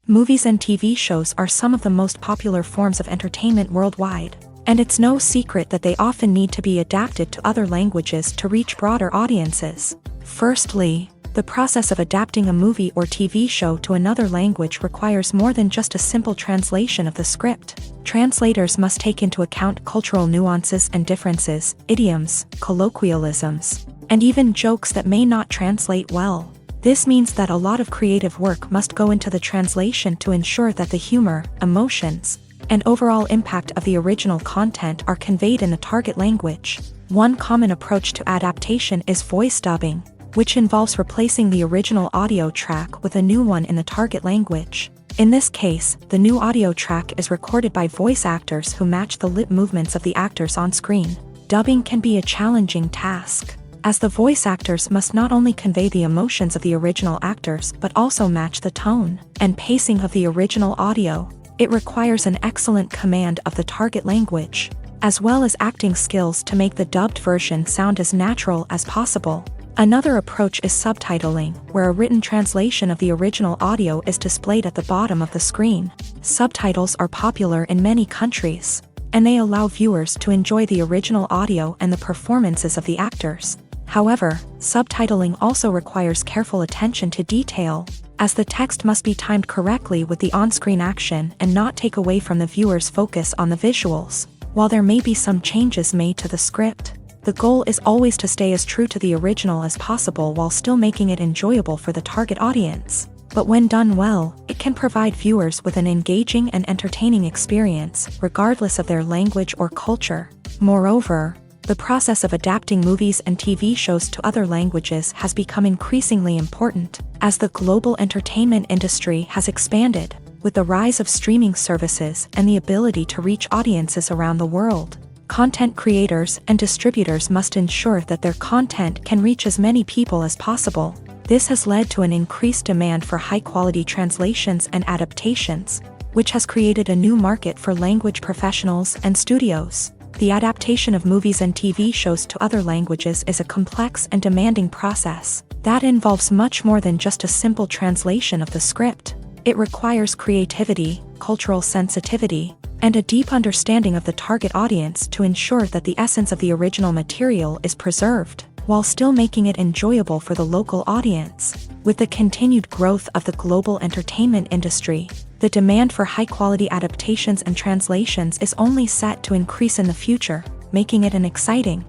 Speaker 1: Movies and TV shows are some of the most popular forms of entertainment worldwide, and it's no secret that they often need to be adapted to other languages to reach broader audiences. Firstly, the process of adapting a movie or TV show to another language requires more than just a simple translation of the script. Translators must take into account cultural nuances and differences, idioms, colloquialisms, and even jokes that may not translate well. This means that a lot of creative work must go into the translation to ensure that the humor, emotions, and overall impact of the original content are conveyed in the target language. One common approach to adaptation is voice dubbing, which involves replacing the original audio track with a new one in the target language. In this case, the new audio track is recorded by voice actors who match the lip movements of the actors on screen. Dubbing can be a challenging task, as the voice actors must not only convey the emotions of the original actors but also match the tone and pacing of the original audio. It requires an excellent command of the target language, as well as acting skills to make the dubbed version sound as natural as possible. Another approach is subtitling, where a written translation of the original audio is displayed at the bottom of the screen. Subtitles are popular in many countries, and they allow viewers to enjoy the original audio and the performances of the actors. However, subtitling also requires careful attention to detail, as the text must be timed correctly with the on-screen action and not take away from the viewer's focus on the visuals. While there may be some changes made to the script, the goal is always to stay as true to the original as possible while still making it enjoyable for the target audience. But when done well, it can provide viewers with an engaging and entertaining experience, regardless of their language or culture. Moreover, the process of adapting movies and TV shows to other languages has become increasingly important, as the global entertainment industry has expanded, with the rise of streaming services and the ability to reach audiences around the world. Content creators and distributors must ensure that their content can reach as many people as possible. This has led to an increased demand for high-quality translations and adaptations, which has created a new market for language professionals and studios. The adaptation of movies and TV shows to other languages is a complex and demanding process, That involves much more than just a simple translation of the script. It requires creativity, cultural sensitivity, and a deep understanding of the target audience to ensure that the essence of the original material is preserved, while still making it enjoyable for the local audience. With the continued growth of the global entertainment industry, the demand for high-quality adaptations and translations is only set to increase in the future, making it an exciting.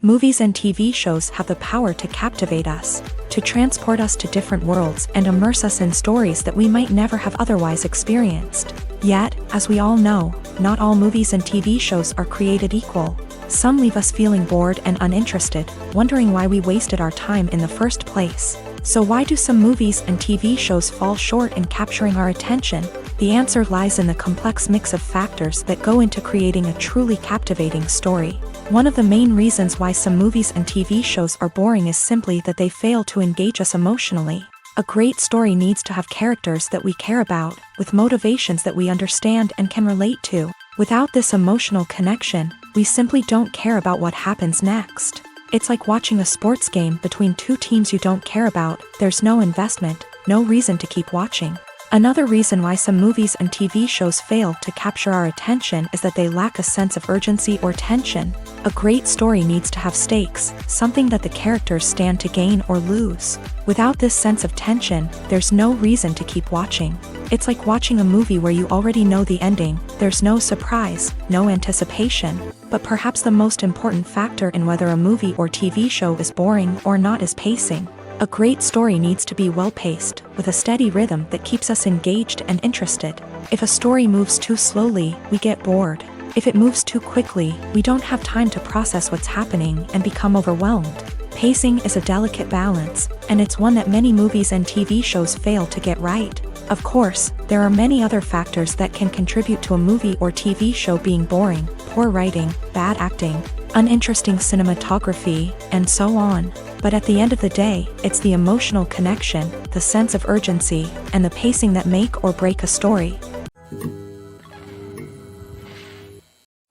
Speaker 1: Movies and TV shows have the power to captivate us, to transport us to different worlds and immerse us in stories that we might never have otherwise experienced. Yet, as we all know, not all movies and TV shows are created equal. Some leave us feeling bored and uninterested, wondering why we wasted our time in the first place. So why do some movies and TV shows fall short in capturing our attention? The answer lies in the complex mix of factors that go into creating a truly captivating story. One of the main reasons why some movies and TV shows are boring is simply that they fail to engage us emotionally. A great story needs to have characters that we care about, with motivations that we understand and can relate to. Without this emotional connection, we simply don't care about what happens next. It's like watching a sports game between two teams you don't care about. There's no investment, no reason to keep watching. Another reason why some movies and TV shows fail to capture our attention is that they lack a sense of urgency or tension. A great story needs to have stakes, something that the characters stand to gain or lose. Without this sense of tension, there's no reason to keep watching. It's like watching a movie where you already know the ending. There's no surprise, no anticipation. But perhaps the most important factor in whether a movie or TV show is boring or not is pacing. A great story needs to be well-paced, with a steady rhythm that keeps us engaged and interested. If a story moves too slowly, we get bored. If it moves too quickly, we don't have time to process what's happening and become overwhelmed. Pacing is a delicate balance, and it's one that many movies and TV shows fail to get right. Of course, there are many other factors that can contribute to a movie or TV show being boring: poor writing, bad acting, uninteresting cinematography, and so on. But at the end of the day, it's the emotional connection, the sense of urgency, and the pacing that make or break a story.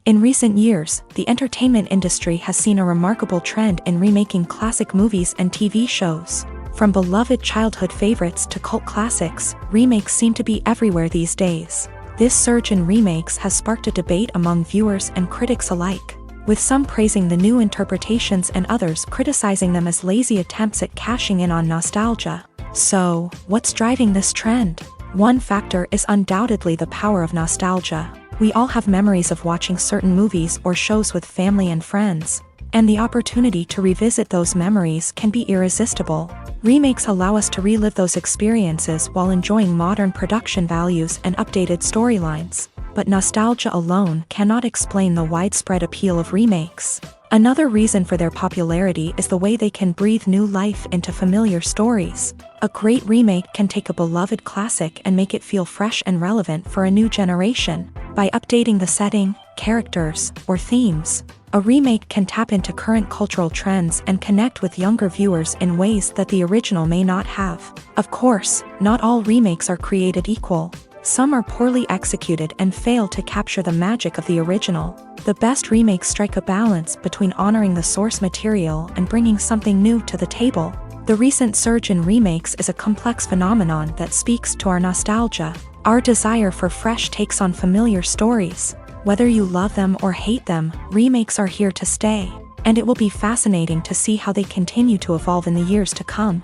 Speaker 1: In recent years, the entertainment industry has seen a remarkable trend in remaking classic movies and TV shows. From beloved childhood favorites to cult classics, remakes seem to be everywhere these days. This surge in remakes has sparked a debate among viewers and critics alike, with some praising the new interpretations and others criticizing them as lazy attempts at cashing in on nostalgia. So, what's driving this trend? One factor is undoubtedly the power of nostalgia. We all have memories of watching certain movies or shows with family and friends, and the opportunity to revisit those memories can be irresistible. Remakes allow us to relive those experiences while enjoying modern production values and updated storylines. But nostalgia alone cannot explain the widespread appeal of remakes. Another reason for their popularity is the way they can breathe new life into familiar stories. A great remake can take a beloved classic and make it feel fresh and relevant for a new generation. By updating the setting, characters, or themes, a remake can tap into current cultural trends and connect with younger viewers in ways that the original may not have. Of course, not all remakes are created equal. Some are poorly executed and fail to capture the magic of the original. The best remakes strike a balance between honoring the source material and bringing something new to the table. The recent surge in remakes is a complex phenomenon that speaks to our nostalgia, our desire for fresh takes on familiar stories. Whether you love them or hate them, remakes are here to stay, and it will be fascinating to see how they continue to evolve in the years to come.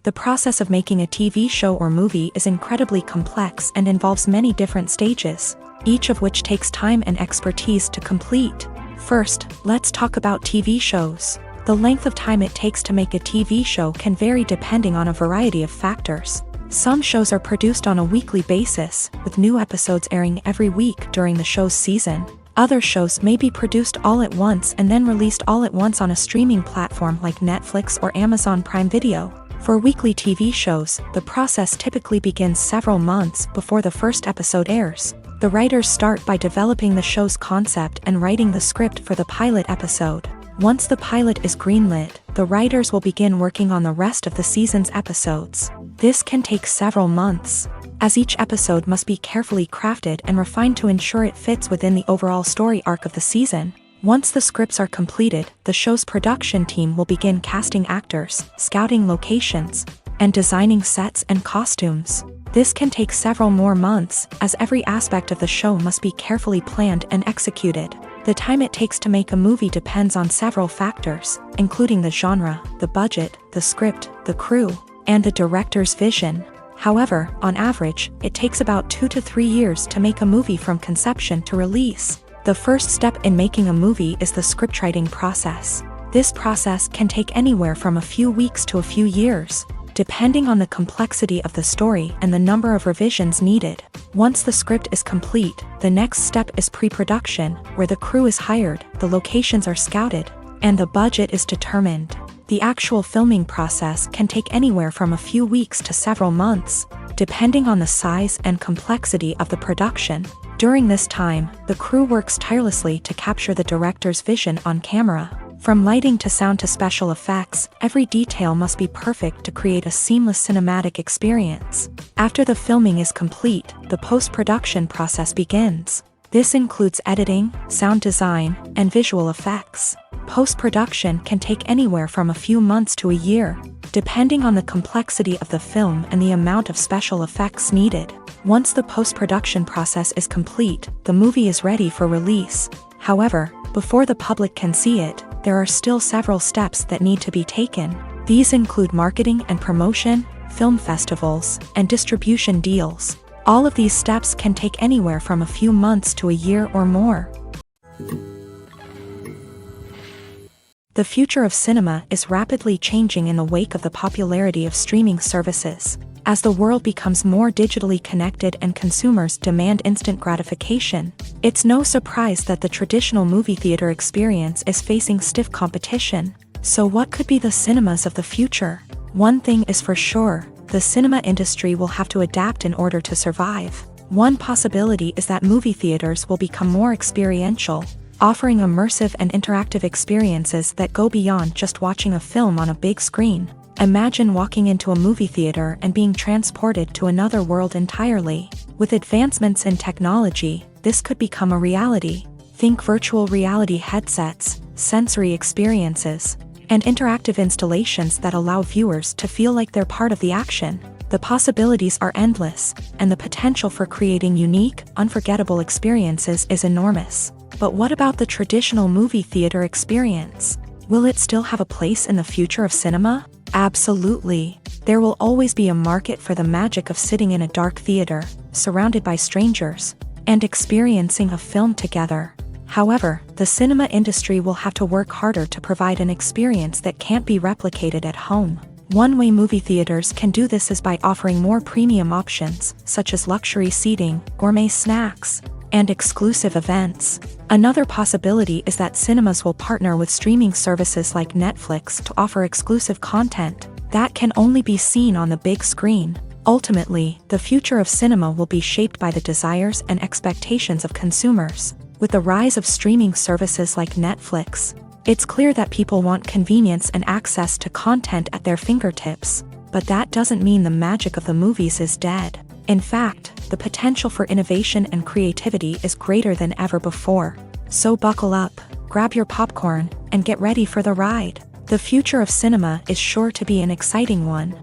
Speaker 1: The process of making a TV show or movie is incredibly complex and involves many different stages, each of which takes time and expertise to complete. First, let's talk about TV shows. The length of time it takes to make a TV show can vary depending on a variety of factors. Some shows are produced on a weekly basis, with new episodes airing every week during the show's season. Other shows may be produced all at once and then released all at once on a streaming platform like Netflix or Amazon Prime Video. For weekly TV shows, the process typically begins several months before the first episode airs. The writers start by developing the show's concept and writing the script for the pilot episode. Once the pilot is greenlit, the writers will begin working on the rest of the season's episodes. This can take several months, as each episode must be carefully crafted and refined to ensure it fits within the overall story arc of the season. Once the scripts are completed, the show's production team will begin casting actors, scouting locations, and designing sets and costumes. This can take several more months, as every aspect of the show must be carefully planned and executed. The time it takes to make a movie depends on several factors, including the genre, the budget, the script, the crew, and the director's vision. However, on average, it takes about 2 to 3 years to make a movie from conception to release. The first step in making a movie is the scriptwriting process. This process can take anywhere from a few weeks to a few years, depending on the complexity of the story and the number of revisions needed. Once the script is complete, the next step is pre-production, where the crew is hired, the locations are scouted, and the budget is determined. The actual filming process can take anywhere from a few weeks to several months, depending on the size and complexity of the production. During this time, the crew works tirelessly to capture the director's vision on camera. From lighting to sound to special effects, every detail must be perfect to create a seamless cinematic experience. After the filming is complete, the post-production process begins. This includes editing, sound design, and visual effects. Post-production can take anywhere from a few months to a year, depending on the complexity of the film and the amount of special effects needed. Once the post-production process is complete, the movie is ready for release. However, before the public can see it, there are still several steps that need to be taken. These include marketing and promotion, film festivals, and distribution deals. All of these steps can take anywhere from a few months to a year or more. The future of cinema is rapidly changing in the wake of the popularity of streaming services. As the world becomes more digitally connected and consumers demand instant gratification, it's no surprise that the traditional movie theater experience is facing stiff competition. So what could be the cinemas of the future? One thing is for sure, the cinema industry will have to adapt in order to survive. One possibility is that movie theaters will become more experiential, offering immersive and interactive experiences that go beyond just watching a film on a big screen. Imagine walking into a movie theater and being transported to another world entirely. With advancements in technology, this could become a reality. Think virtual reality headsets, sensory experiences, and interactive installations that allow viewers to feel like they're part of the action. The possibilities are endless, and the potential for creating unique, unforgettable experiences is enormous. But what about the traditional movie theater experience? Will it still have a place in the future of cinema? Absolutely. There will always be a market for the magic of sitting in a dark theater, surrounded by strangers, and experiencing a film together. However, the cinema industry will have to work harder to provide an experience that can't be replicated at home. One way movie theaters can do this is by offering more premium options, such as luxury seating, gourmet snacks, and exclusive events. Another possibility is that cinemas will partner with streaming services like Netflix to offer exclusive content that can only be seen on the big screen. Ultimately, the future of cinema will be shaped by the desires and expectations of consumers. With the rise of streaming services like Netflix, it's clear that people want convenience and access to content at their fingertips. But that doesn't mean the magic of the movies is dead. In fact, the potential for innovation and creativity is greater than ever before. So buckle up, grab your popcorn, and get ready for the ride. The future of cinema is sure to be an exciting one.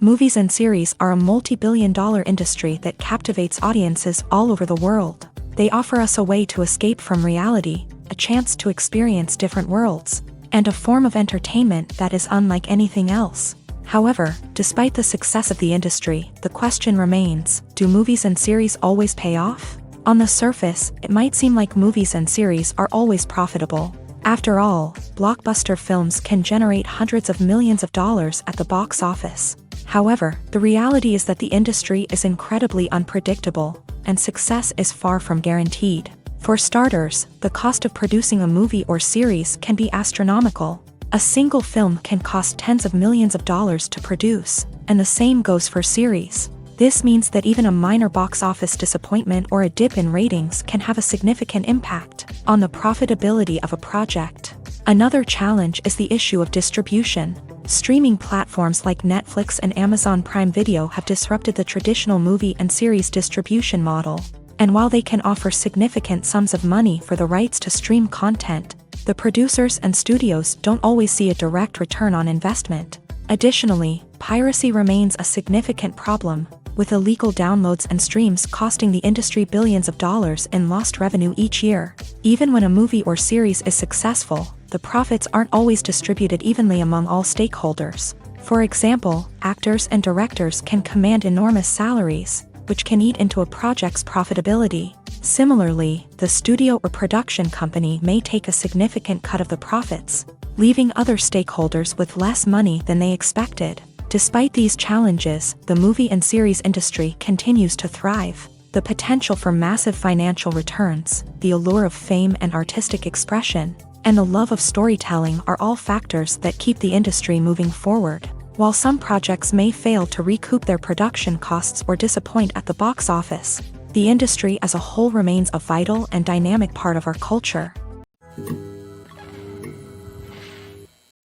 Speaker 1: Movies and series are a multi-billion-dollar industry that captivates audiences all over the world. They offer us a way to escape from reality, a chance to experience different worlds, and a form of entertainment that is unlike anything else. However, despite the success of the industry, the question remains, do movies and series always pay off? On the surface, it might seem like movies and series are always profitable. After all, blockbuster films can generate hundreds of millions of dollars at the box office. However, the reality is that the industry is incredibly unpredictable, and success is far from guaranteed. For starters, the cost of producing a movie or series can be astronomical. A single film can cost tens of millions of dollars to produce, and the same goes for series. This means that even a minor box office disappointment or a dip in ratings can have a significant impact on the profitability of a project. Another challenge is the issue of distribution. Streaming platforms like Netflix and Amazon Prime Video have disrupted the traditional movie and series distribution model. And while they can offer significant sums of money for the rights to stream content, the producers and studios don't always see a direct return on investment. Additionally, piracy remains a significant problem, with illegal downloads and streams costing the industry billions of dollars in lost revenue each year. Even when a movie or series is successful, the profits aren't always distributed evenly among all stakeholders. For example, actors and directors can command enormous salaries, which can eat into a project's profitability. Similarly, the studio or production company may take a significant cut of the profits, leaving other stakeholders with less money than they expected. Despite these challenges, the movie and series industry continues to thrive. The potential for massive financial returns, the allure of fame and artistic expression, and the love of storytelling are all factors that keep the industry moving forward. While some projects may fail to recoup their production costs or disappoint at the box office, the industry as a whole remains a vital and dynamic part of our culture.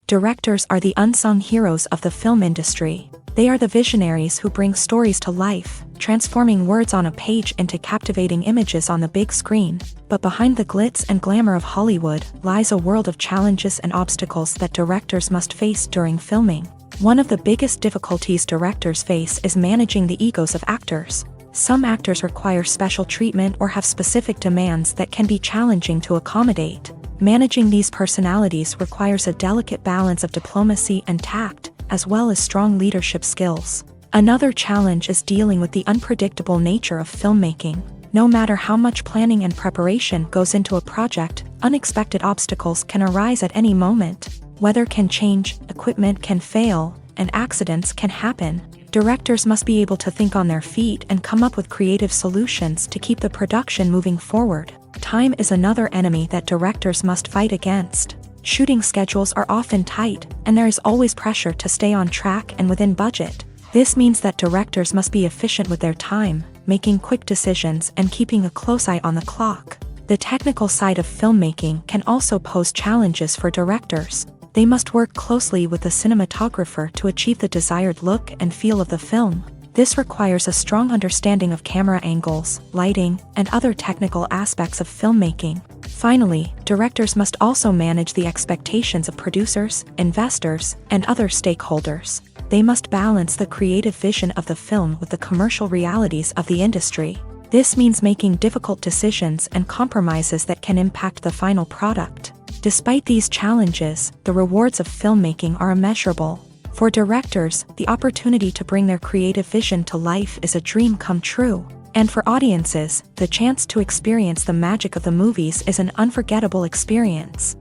Speaker 1: Directors are the unsung heroes of the film industry. They are the visionaries who bring stories to life, transforming words on a page into captivating images on the big screen. But behind the glitz and glamour of Hollywood lies a world of challenges and obstacles that directors must face during filming. One of the biggest difficulties directors face is managing the egos of actors. Some actors require special treatment or have specific demands that can be challenging to accommodate. Managing these personalities requires a delicate balance of diplomacy and tact, as well as strong leadership skills. Another challenge is dealing with the unpredictable nature of filmmaking. No matter how much planning and preparation goes into a project, unexpected obstacles can arise at any moment. Weather can change, equipment can fail, and accidents can happen. Directors must be able to think on their feet and come up with creative solutions to keep the production moving forward. Time is another enemy that directors must fight against. Shooting schedules are often tight, and there is always pressure to stay on track and within budget. This means that directors must be efficient with their time, making quick decisions and keeping a close eye on the clock. The technical side of filmmaking can also pose challenges for directors. They must work closely with the cinematographer to achieve the desired look and feel of the film. This requires a strong understanding of camera angles, lighting, and other technical aspects of filmmaking. Finally, directors must also manage the expectations of producers, investors, and other stakeholders. They must balance the creative vision of the film with the commercial realities of the industry. This means making difficult decisions and compromises that can impact the final product. Despite these challenges, the rewards of filmmaking are immeasurable. For directors, the opportunity to bring their creative vision to life is a dream come true. And for audiences, the chance to experience the magic of the movies is an unforgettable experience.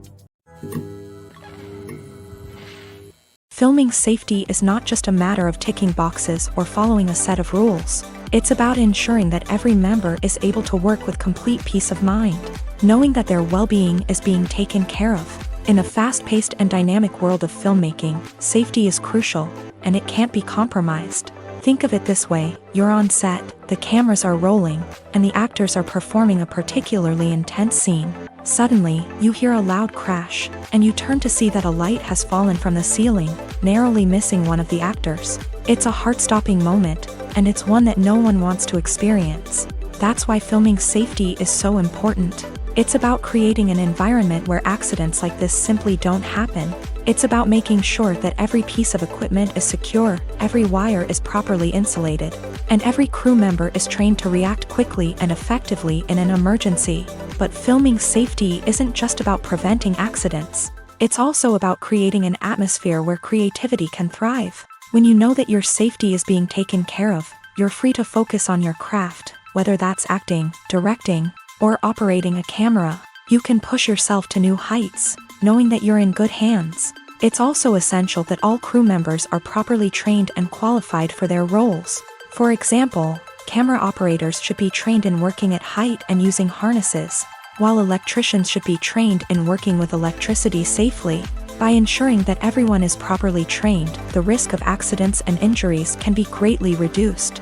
Speaker 1: Filming safety is not just a matter of ticking boxes or following a set of rules. It's about ensuring that every member is able to work with complete peace of mind, knowing that their well-being is being taken care of. In a fast-paced and dynamic world of filmmaking, safety is crucial, and it can't be compromised. Think of it this way: you're on set, the cameras are rolling, and the actors are performing a particularly intense scene. Suddenly, you hear a loud crash, and you turn to see that a light has fallen from the ceiling, narrowly missing one of the actors. It's a heart-stopping moment, and it's one that no one wants to experience. That's why filming safety is so important. It's about creating an environment where accidents like this simply don't happen. It's about making sure that every piece of equipment is secure, every wire is properly insulated, and every crew member is trained to react quickly and effectively in an emergency. But filming safety isn't just about preventing accidents. It's also about creating an atmosphere where creativity can thrive. When you know that your safety is being taken care of, you're free to focus on your craft, whether that's acting, directing, or operating a camera. You can push yourself to new heights, knowing that you're in good hands. It's also essential that all crew members are properly trained and qualified for their roles. For example, camera operators should be trained in working at height and using harnesses, while electricians should be trained in working with electricity safely. By ensuring that everyone is properly trained, the risk of accidents and injuries can be greatly reduced.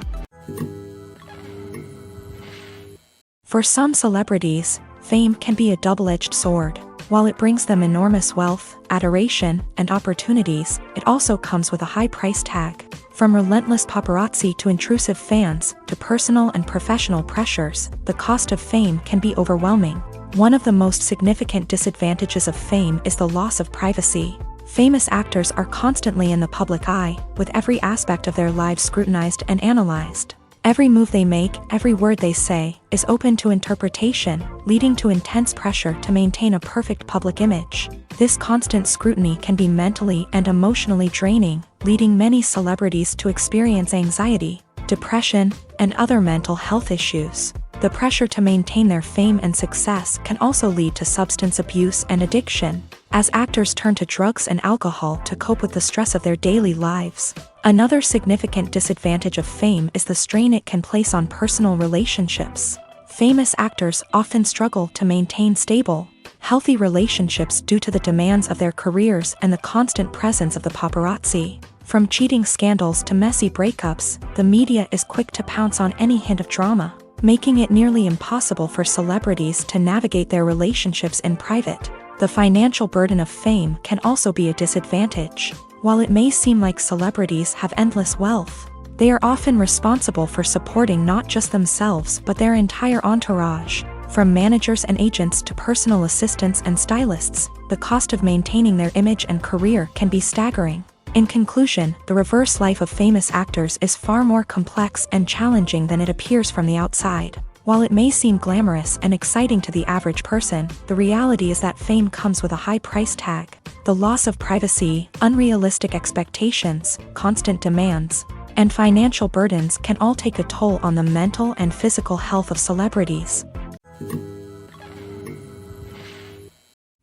Speaker 1: For some celebrities, fame can be a double-edged sword. While it brings them enormous wealth, adoration, and opportunities, it also comes with a high price tag. From relentless paparazzi to intrusive fans, to personal and professional pressures, the cost of fame can be overwhelming. One of the most significant disadvantages of fame is the loss of privacy. Famous actors are constantly in the public eye, with every aspect of their lives scrutinized and analyzed. Every move they make, every word they say, is open to interpretation, leading to intense pressure to maintain a perfect public image. This constant scrutiny can be mentally and emotionally draining, leading many celebrities to experience anxiety, depression, and other mental health issues. The pressure to maintain their fame and success can also lead to substance abuse and addiction, as actors turn to drugs and alcohol to cope with the stress of their daily lives. Another significant disadvantage of fame is the strain it can place on personal relationships. Famous actors often struggle to maintain stable, healthy relationships due to the demands of their careers and the constant presence of the paparazzi. From cheating scandals to messy breakups, the media is quick to pounce on any hint of drama, making it nearly impossible for celebrities to navigate their relationships in private. The financial burden of fame can also be a disadvantage. While it may seem like celebrities have endless wealth, they are often responsible for supporting not just themselves but their entire entourage. From managers and agents to personal assistants and stylists, the cost of maintaining their image and career can be staggering. In conclusion, the reverse life of famous actors is far more complex and challenging than it appears from the outside. While it may seem glamorous and exciting to the average person, the reality is that fame comes with a high price tag. The loss of privacy, unrealistic expectations, constant demands, and financial burdens can all take a toll on the mental and physical health of celebrities.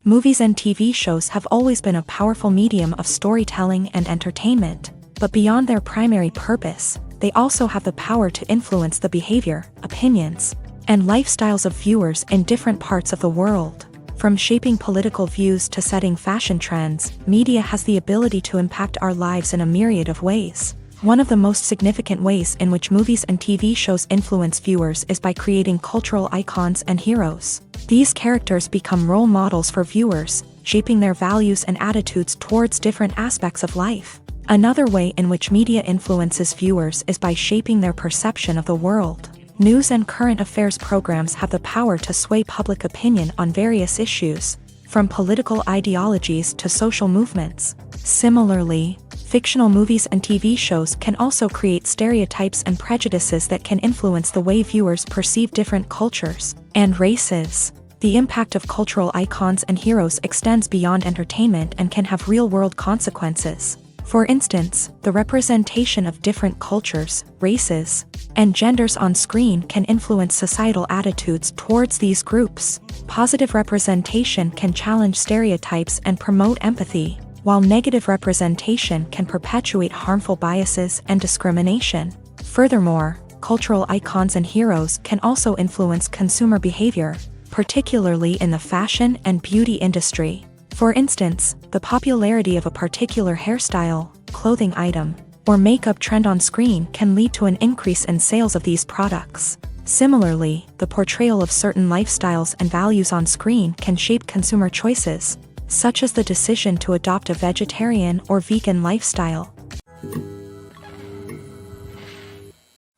Speaker 1: Movies and TV shows have always been a powerful medium of storytelling and entertainment, but beyond their primary purpose, they also have the power to influence the behavior, opinions, and lifestyles of viewers in different parts of the world. From shaping political views to setting fashion trends, media has the ability to impact our lives in a myriad of ways. One of the most significant ways in which movies and TV shows influence viewers is by creating cultural icons and heroes. These characters become role models for viewers, shaping their values and attitudes towards different aspects of life. Another way in which media influences viewers is by shaping their perception of the world. News and current affairs programs have the power to sway public opinion on various issues, from political ideologies to social movements. Similarly, fictional movies and TV shows can also create stereotypes and prejudices that can influence the way viewers perceive different cultures and races. The impact of cultural icons and heroes extends beyond entertainment and can have real-world consequences. For instance, the representation of different cultures, races, and genders on screen can influence societal attitudes towards these groups. Positive representation can challenge stereotypes and promote empathy, while negative representation can perpetuate harmful biases and discrimination. Furthermore, cultural icons and heroes can also influence consumer behavior, particularly in the fashion and beauty industry. For instance, the popularity of a particular hairstyle, clothing item, or makeup trend on screen can lead to an increase in sales of these products. Similarly, the portrayal of certain lifestyles and values on screen can shape consumer choices, such as the decision to adopt a vegetarian or vegan lifestyle.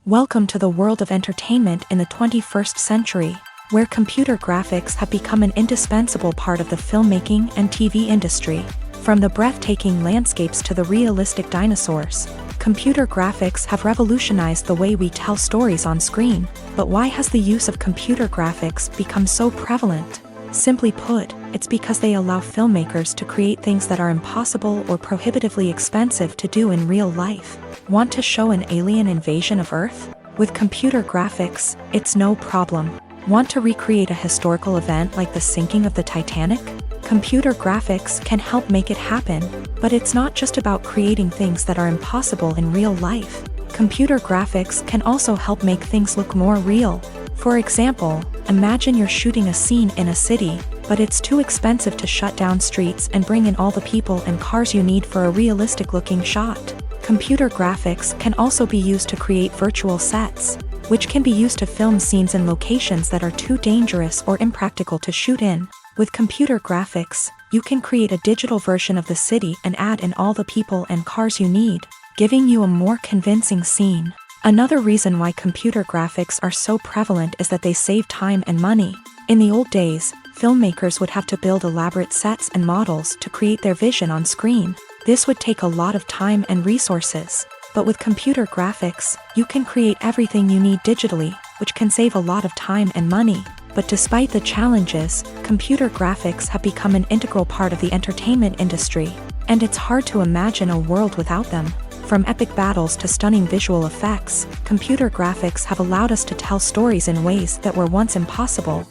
Speaker 1: Welcome to the world of entertainment in the 21st century, where computer graphics have become an indispensable part of the filmmaking and TV industry. From the breathtaking landscapes to the realistic dinosaurs, computer graphics have revolutionized the way we tell stories on screen. But why has the use of computer graphics become so prevalent? Simply put, it's because they allow filmmakers to create things that are impossible or prohibitively expensive to do in real life. Want to show an alien invasion of Earth? With computer graphics, it's no problem. Want to recreate a historical event like the sinking of the Titanic? Computer graphics can help make it happen, but it's not just about creating things that are impossible in real life. Computer graphics can also help make things look more real. For example, imagine you're shooting a scene in a city, but it's too expensive to shut down streets and bring in all the people and cars you need for a realistic-looking shot. Computer graphics can also be used to create virtual sets, which can be used to film scenes in locations that are too dangerous or impractical to shoot in. With computer graphics, you can create a digital version of the city and add in all the people and cars you need, giving you a more convincing scene. Another reason why computer graphics are so prevalent is that they save time and money. In the old days, filmmakers would have to build elaborate sets and models to create their vision on screen. This would take a lot of time and resources. But with computer graphics, you can create everything you need digitally, which can save a lot of time and money. But despite the challenges, computer graphics have become an integral part of the entertainment industry, and it's hard to imagine a world without them. From epic battles to stunning visual effects, computer graphics have allowed us to tell stories in ways that were once impossible.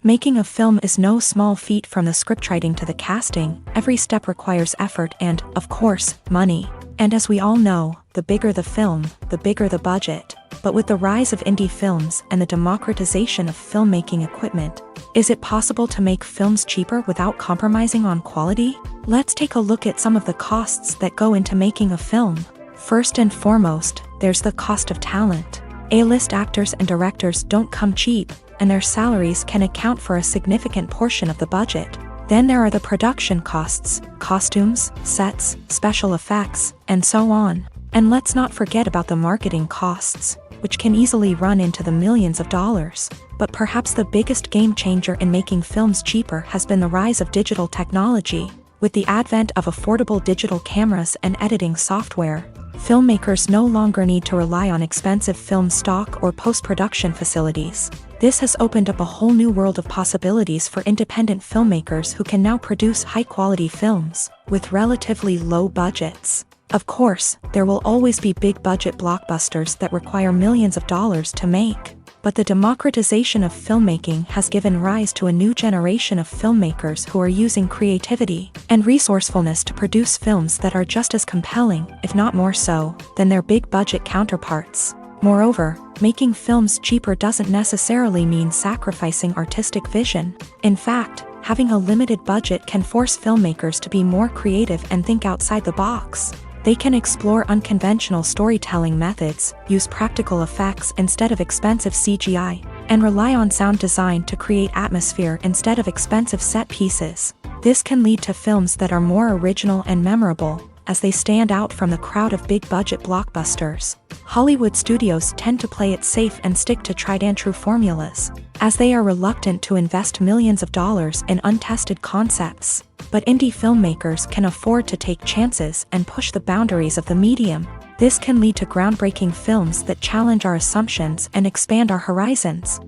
Speaker 1: Making a film is no small feat. From the scriptwriting to the casting, every step requires effort and, of course, money. And as we all know, the bigger the film, the bigger the budget. But with the rise of indie films and the democratization of filmmaking equipment, is it possible to make films cheaper without compromising on quality? Let's take a look at some of the costs that go into making a film. First and foremost, there's the cost of talent. A-list actors and directors don't come cheap, and their salaries can account for a significant portion of the budget. Then there are the production costs, costumes, sets, special effects, and so on. And let's not forget about the marketing costs, which can easily run into the millions of dollars. But perhaps the biggest game changer in making films cheaper has been the rise of digital technology. With the advent of affordable digital cameras and editing software, filmmakers no longer need to rely on expensive film stock or post-production facilities. This has opened up a whole new world of possibilities for independent filmmakers who can now produce high-quality films with relatively low budgets. Of course, there will always be big-budget blockbusters that require millions of dollars to make. But the democratization of filmmaking has given rise to a new generation of filmmakers who are using creativity and resourcefulness to produce films that are just as compelling, if not more so, than their big-budget counterparts. Moreover, making films cheaper doesn't necessarily mean sacrificing artistic vision. In fact, having a limited budget can force filmmakers to be more creative and think outside the box. They can explore unconventional storytelling methods, use practical effects instead of expensive CGI, and rely on sound design to create atmosphere instead of expensive set pieces. This can lead to films that are more original and memorable, as they stand out from the crowd of big-budget blockbusters. Hollywood studios tend to play it safe and stick to tried-and-true formulas, as they are reluctant to invest millions of dollars in untested concepts. But indie filmmakers can afford to take chances and push the boundaries of the medium. This can lead to groundbreaking films that challenge our assumptions and expand our horizons.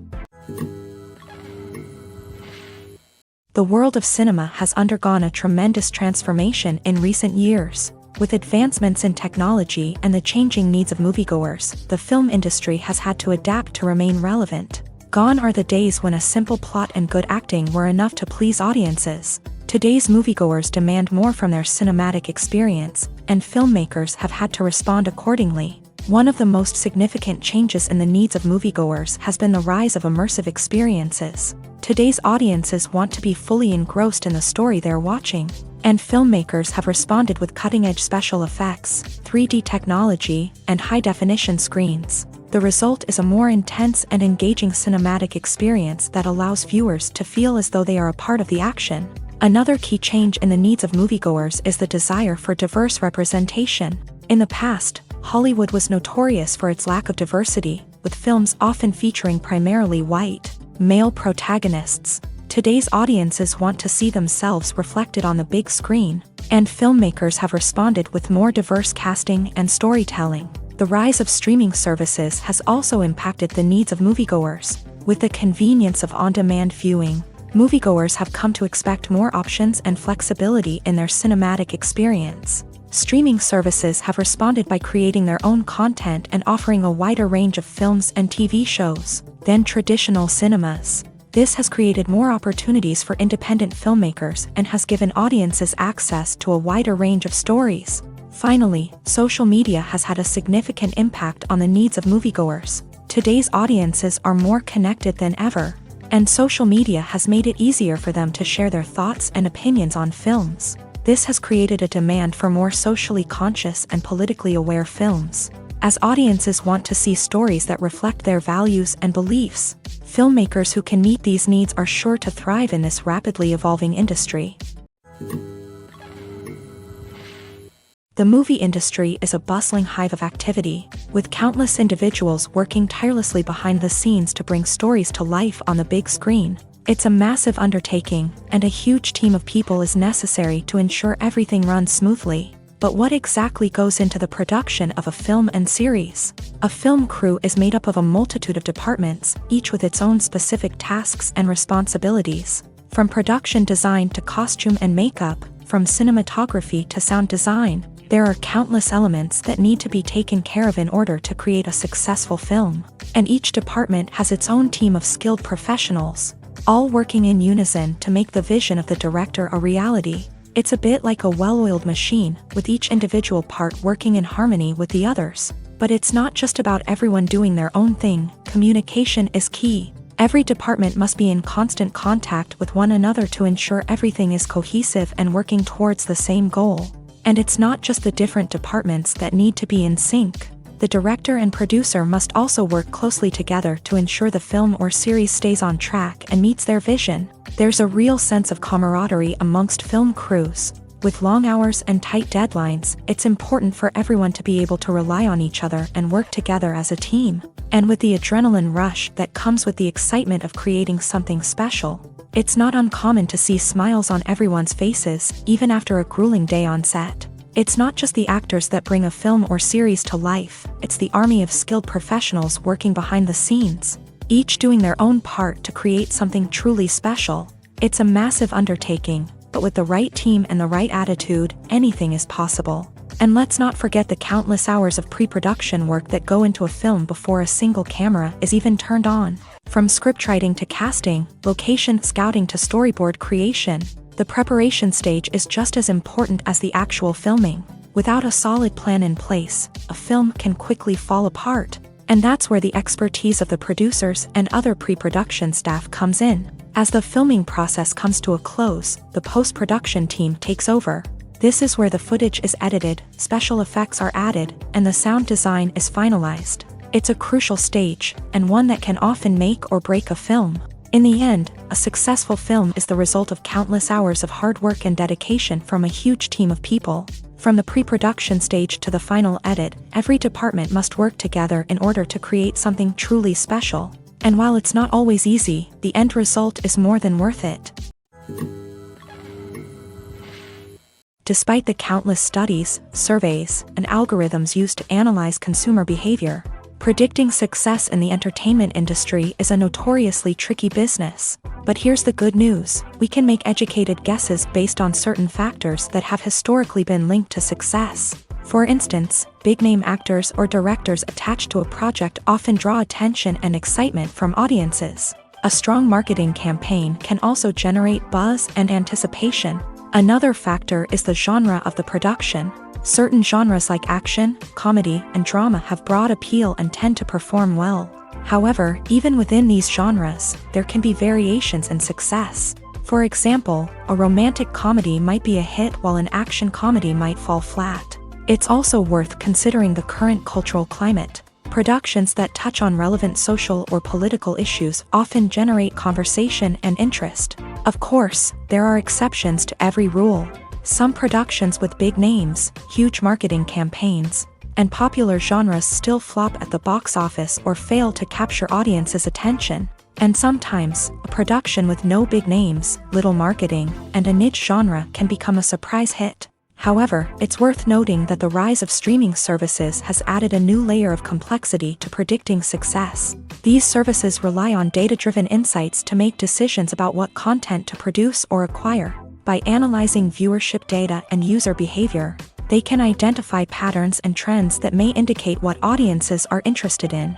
Speaker 1: The world of cinema has undergone a tremendous transformation in recent years. With advancements in technology and the changing needs of moviegoers, the film industry has had to adapt to remain relevant. Gone are the days when a simple plot and good acting were enough to please audiences. Today's moviegoers demand more from their cinematic experience, and filmmakers have had to respond accordingly. One of the most significant changes in the needs of moviegoers has been the rise of immersive experiences. Today's audiences want to be fully engrossed in the story they're watching, and filmmakers have responded with cutting-edge special effects, 3D technology, and high-definition screens. The result is a more intense and engaging cinematic experience that allows viewers to feel as though they are a part of the action. Another key change in the needs of moviegoers is the desire for diverse representation. In the past, Hollywood was notorious for its lack of diversity, with films often featuring primarily white, male protagonists. Today's audiences want to see themselves reflected on the big screen, and filmmakers have responded with more diverse casting and storytelling. The rise of streaming services has also impacted the needs of moviegoers. With the convenience of on-demand viewing, moviegoers have come to expect more options and flexibility in their cinematic experience. Streaming services have responded by creating their own content and offering a wider range of films and TV shows than traditional cinemas. This has created more opportunities for independent filmmakers and has given audiences access to a wider range of stories. Finally, social media has had a significant impact on the needs of moviegoers. Today's audiences are more connected than ever, and social media has made it easier for them to share their thoughts and opinions on films. This has created a demand for more socially conscious and politically aware films. As audiences want to see stories that reflect their values and beliefs, filmmakers who can meet these needs are sure to thrive in this rapidly evolving industry. The movie industry is a bustling hive of activity, with countless individuals working tirelessly behind the scenes to bring stories to life on the big screen. It's a massive undertaking, and a huge team of people is necessary to ensure everything runs smoothly. But what exactly goes into the production of a film and series? A film crew is made up of a multitude of departments, each with its own specific tasks and responsibilities. From production design to costume and makeup, from cinematography to sound design, there are countless elements that need to be taken care of in order to create a successful film. And each department has its own team of skilled professionals, all working in unison to make the vision of the director a reality. It's a bit like a well-oiled machine, with each individual part working in harmony with the others. But it's not just about everyone doing their own thing. Communication is key. Every department must be in constant contact with one another to ensure everything is cohesive and working towards the same goal. And it's not just the different departments that need to be in sync. The director and producer must also work closely together to ensure the film or series stays on track and meets their vision. There's a real sense of camaraderie amongst film crews. With long hours and tight deadlines, it's important for everyone to be able to rely on each other and work together as a team. And with the adrenaline rush that comes with the excitement of creating something special, it's not uncommon to see smiles on everyone's faces, even after a grueling day on set. It's not just the actors that bring a film or series to life, it's the army of skilled professionals working behind the scenes, each doing their own part to create something truly special. It's a massive undertaking, but with the right team and the right attitude, anything is possible. And let's not forget the countless hours of pre-production work that go into a film before a single camera is even turned on. From scriptwriting to casting, location scouting to storyboard creation, the preparation stage is just as important as the actual filming. Without a solid plan in place, a film can quickly fall apart. And that's where the expertise of the producers and other pre-production staff comes in. As the filming process comes to a close, the post-production team takes over. This is where the footage is edited, special effects are added, and the sound design is finalized. It's a crucial stage, and one that can often make or break a film. In the end, a successful film is the result of countless hours of hard work and dedication from a huge team of people. From the pre-production stage to the final edit, every department must work together in order to create something truly special. And while it's not always easy, the end result is more than worth it. Despite the countless studies, surveys, and algorithms used to analyze consumer behavior, predicting success in the entertainment industry is a notoriously tricky business. But here's the good news: we can make educated guesses based on certain factors that have historically been linked to success. For instance, big-name actors or directors attached to a project often draw attention and excitement from audiences. A strong marketing campaign can also generate buzz and anticipation. Another factor is the genre of the production. Certain genres like action, comedy, and drama have broad appeal and tend to perform well. However, even within these genres, there can be variations in success. For example, a romantic comedy might be a hit while an action comedy might fall flat. It's also worth considering the current cultural climate. Productions that touch on relevant social or political issues often generate conversation and interest. Of course, there are exceptions to every rule. Some productions with big names, huge marketing campaigns, and popular genres still flop at the box office or fail to capture audiences' attention. And sometimes, a production with no big names, little marketing, and a niche genre can become a surprise hit. However, it's worth noting that the rise of streaming services has added a new layer of complexity to predicting success. These services rely on data-driven insights to make decisions about what content to produce or acquire. By analyzing viewership data and user behavior, they can identify patterns and trends that may indicate what audiences are interested in.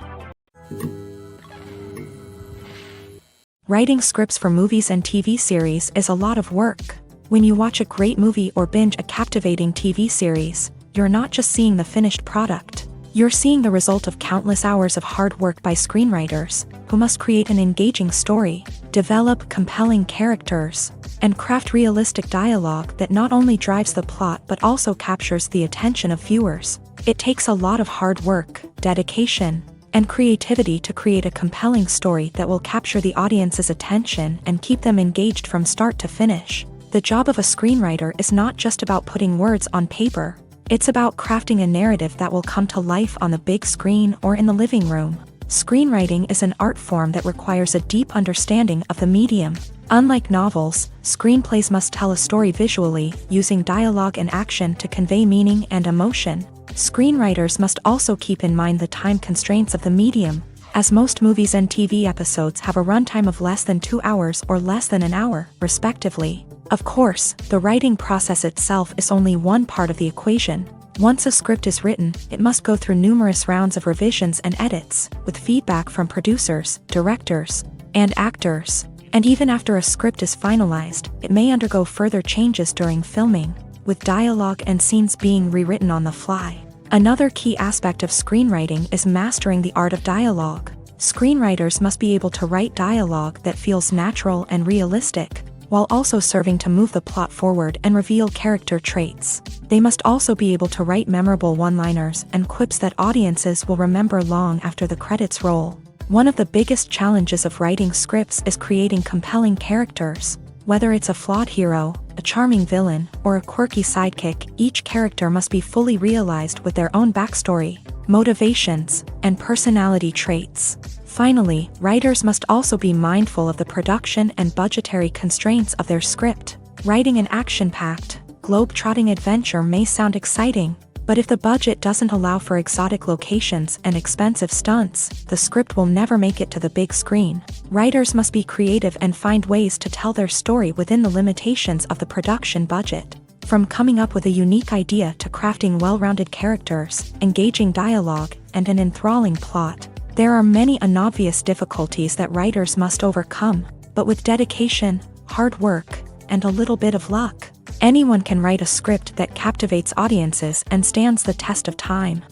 Speaker 1: Writing scripts for movies and TV series is a lot of work. When you watch a great movie or binge a captivating TV series, you're not just seeing the finished product. You're seeing the result of countless hours of hard work by screenwriters, who must create an engaging story, develop compelling characters, and craft realistic dialogue that not only drives the plot but also captures the attention of viewers. It takes a lot of hard work, dedication, and creativity to create a compelling story that will capture the audience's attention and keep them engaged from start to finish. The job of a screenwriter is not just about putting words on paper. It's about crafting a narrative that will come to life on the big screen or in the living room. Screenwriting is an art form that requires a deep understanding of the medium. Unlike novels, screenplays must tell a story visually, using dialogue and action to convey meaning and emotion. Screenwriters must also keep in mind the time constraints of the medium, as most movies and TV episodes have a runtime of less than 2 hours or less than an hour, respectively. Of course, the writing process itself is only one part of the equation. Once a script is written, it must go through numerous rounds of revisions and edits, with feedback from producers, directors, and actors. And even after a script is finalized, it may undergo further changes during filming, with dialogue and scenes being rewritten on the fly. Another key aspect of screenwriting is mastering the art of dialogue. Screenwriters must be able to write dialogue that feels natural and realistic, while also serving to move the plot forward and reveal character traits. They must also be able to write memorable one-liners and quips that audiences will remember long after the credits roll. One of the biggest challenges of writing scripts is creating compelling characters. Whether it's a flawed hero, a charming villain, or a quirky sidekick, each character must be fully realized with their own backstory, motivations, and personality traits. Finally, writers must also be mindful of the production and budgetary constraints of their script. Writing an action-packed, globe-trotting adventure may sound exciting, but if the budget doesn't allow for exotic locations and expensive stunts, the script will never make it to the big screen. Writers must be creative and find ways to tell their story within the limitations of the production budget. From coming up with a unique idea to crafting well-rounded characters, engaging dialogue, and an enthralling plot, there are many unobvious difficulties that writers must overcome, but with dedication, hard work, and a little bit of luck, anyone can write a script that captivates audiences and stands the test of time.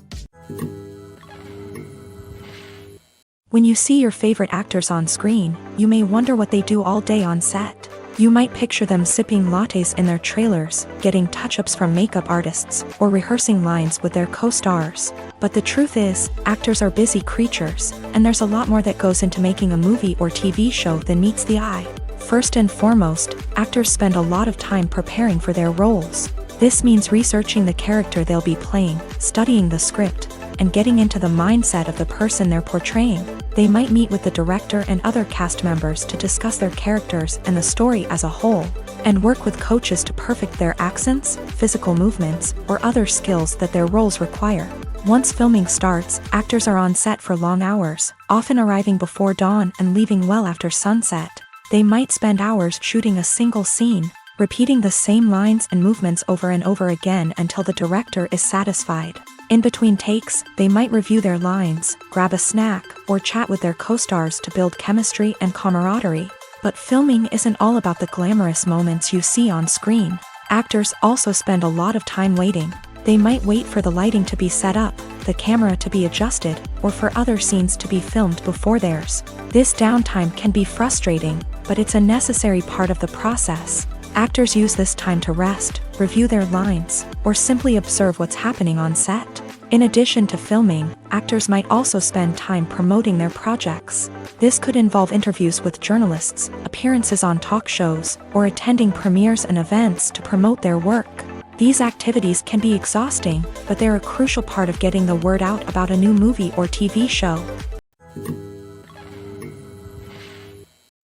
Speaker 1: When you see your favorite actors on screen, you may wonder what they do all day on set. You might picture them sipping lattes in their trailers, getting touch-ups from makeup artists, or rehearsing lines with their co-stars. But the truth is, actors are busy creatures, and there's a lot more that goes into making a movie or TV show than meets the eye. First and foremost, actors spend a lot of time preparing for their roles. This means researching the character they'll be playing, studying the script, and getting into the mindset of the person they're portraying. They might meet with the director and other cast members to discuss their characters and the story as a whole, and work with coaches to perfect their accents, physical movements, or other skills that their roles require. Once filming starts, actors are on set for long hours, often arriving before dawn and leaving well after sunset. They might spend hours shooting a single scene, repeating the same lines and movements over and over again until the director is satisfied. In between takes, they might review their lines, grab a snack, or chat with their co-stars to build chemistry and camaraderie. But filming isn't all about the glamorous moments you see on screen. Actors also spend a lot of time waiting. They might wait for the lighting to be set up, the camera to be adjusted, or for other scenes to be filmed before theirs. This downtime can be frustrating, but it's a necessary part of the process. Actors use this time to rest, review their lines, or simply observe what's happening on set. In addition to filming, actors might also spend time promoting their projects. This could involve interviews with journalists, appearances on talk shows, or attending premieres and events to promote their work. These activities can be exhausting, but they're a crucial part of getting the word out about a new movie or TV show.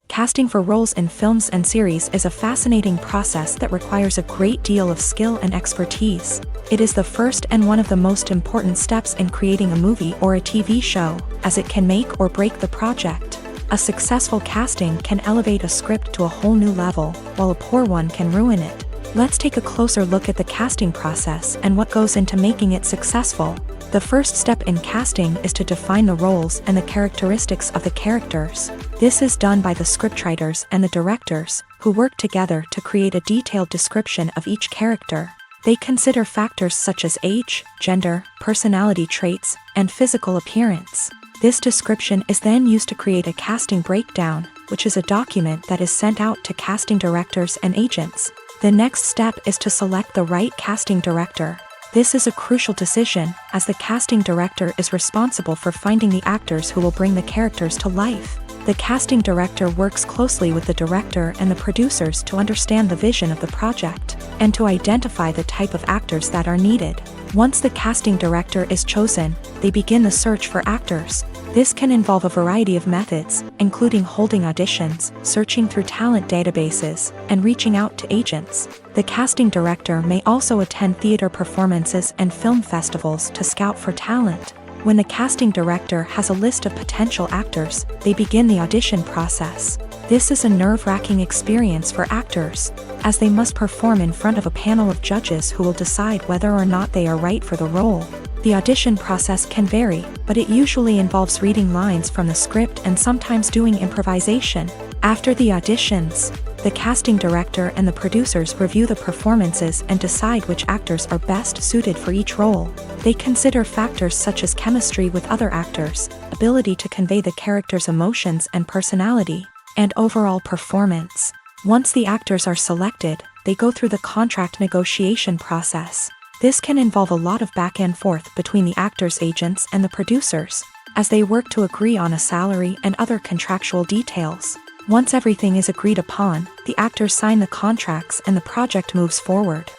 Speaker 1: Casting for roles in films and series is a fascinating process that requires a great deal of skill and expertise. It is the first and one of the most important steps in creating a movie or a TV show, as it can make or break the project. A successful casting can elevate a script to a whole new level, while a poor one can ruin it. Let's take a closer look at the casting process and what goes into making it successful. The first step in casting is to define the roles and the characteristics of the characters. This is done by the scriptwriters and the directors, who work together to create a detailed description of each character. They consider factors such as age, gender, personality traits, and physical appearance. This description is then used to create a casting breakdown, which is a document that is sent out to casting directors and agents. The next step is to select the right casting director. This is a crucial decision, as the casting director is responsible for finding the actors who will bring the characters to life. The casting director works closely with the director and the producers to understand the vision of the project, and to identify the type of actors that are needed. Once the casting director is chosen, they begin the search for actors. This can involve a variety of methods, including holding auditions, searching through talent databases, and reaching out to agents. The casting director may also attend theater performances and film festivals to scout for talent. When the casting director has a list of potential actors, they begin the audition process. This is a nerve-wracking experience for actors, as they must perform in front of a panel of judges who will decide whether or not they are right for the role. The audition process can vary, but it usually involves reading lines from the script and sometimes doing improvisation. After the auditions, the casting director and the producers review the performances and decide which actors are best suited for each role. They consider factors such as chemistry with other actors, ability to convey the character's emotions and personality, and overall performance. Once the actors are selected, they go through the contract negotiation process. This can involve a lot of back and forth between the actors' agents and the producers, as they work to agree on a salary and other contractual details. Once everything is agreed upon, the actors sign the contracts and the project moves forward.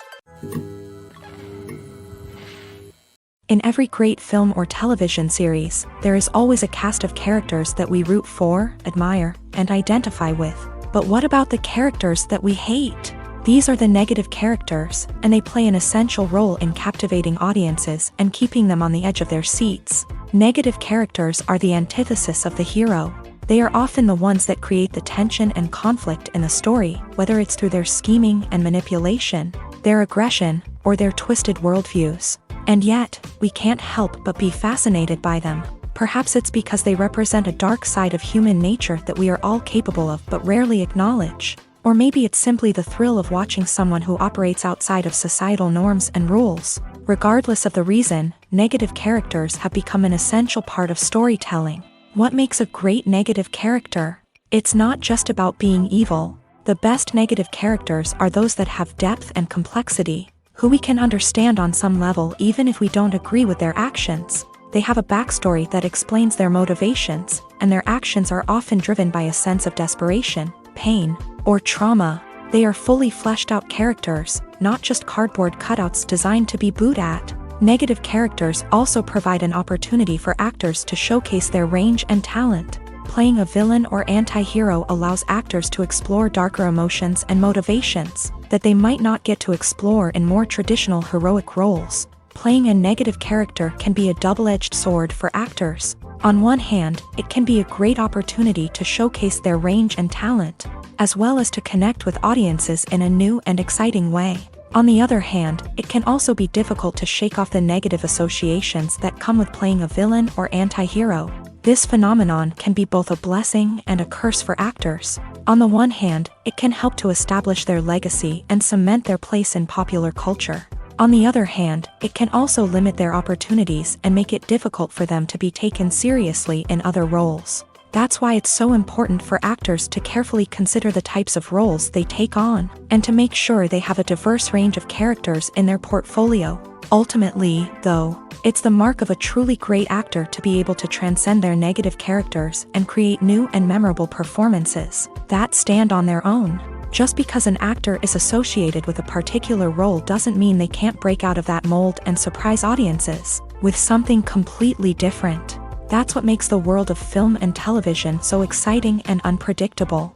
Speaker 1: In every great film or television series, there is always a cast of characters that we root for, admire, and identify with. But what about the characters that we hate? These are the negative characters, and they play an essential role in captivating audiences and keeping them on the edge of their seats. Negative characters are the antithesis of the hero. They are often the ones that create the tension and conflict in the story, whether it's through their scheming and manipulation, their aggression, or their twisted worldviews. And yet, we can't help but be fascinated by them. Perhaps it's because they represent a dark side of human nature that we are all capable of but rarely acknowledge. Or maybe it's simply the thrill of watching someone who operates outside of societal norms and rules. Regardless of the reason, negative characters have become an essential part of storytelling. What makes a great negative character? It's not just about being evil. The best negative characters are those that have depth and complexity, who we can understand on some level even if we don't agree with their actions. They have a backstory that explains their motivations, and their actions are often driven by a sense of desperation, pain, or trauma. They are fully fleshed out characters, not just cardboard cutouts designed to be booed at. Negative characters also provide an opportunity for actors to showcase their range and talent. Playing a villain or anti-hero allows actors to explore darker emotions and motivations that they might not get to explore in more traditional heroic roles. Playing a negative character can be a double-edged sword for actors. On one hand, it can be a great opportunity to showcase their range and talent, as well as to connect with audiences in a new and exciting way. On the other hand, it can also be difficult to shake off the negative associations that come with playing a villain or anti-hero. This phenomenon can be both a blessing and a curse for actors. On the one hand, it can help to establish their legacy and cement their place in popular culture. On the other hand, it can also limit their opportunities and make it difficult for them to be taken seriously in other roles. That's why it's so important for actors to carefully consider the types of roles they take on, and to make sure they have a diverse range of characters in their portfolio. Ultimately, though, it's the mark of a truly great actor to be able to transcend their negative characters and create new and memorable performances that stand on their own. Just because an actor is associated with a particular role doesn't mean they can't break out of that mold and surprise audiences with something completely different. That's what makes the world of film and television so exciting and unpredictable.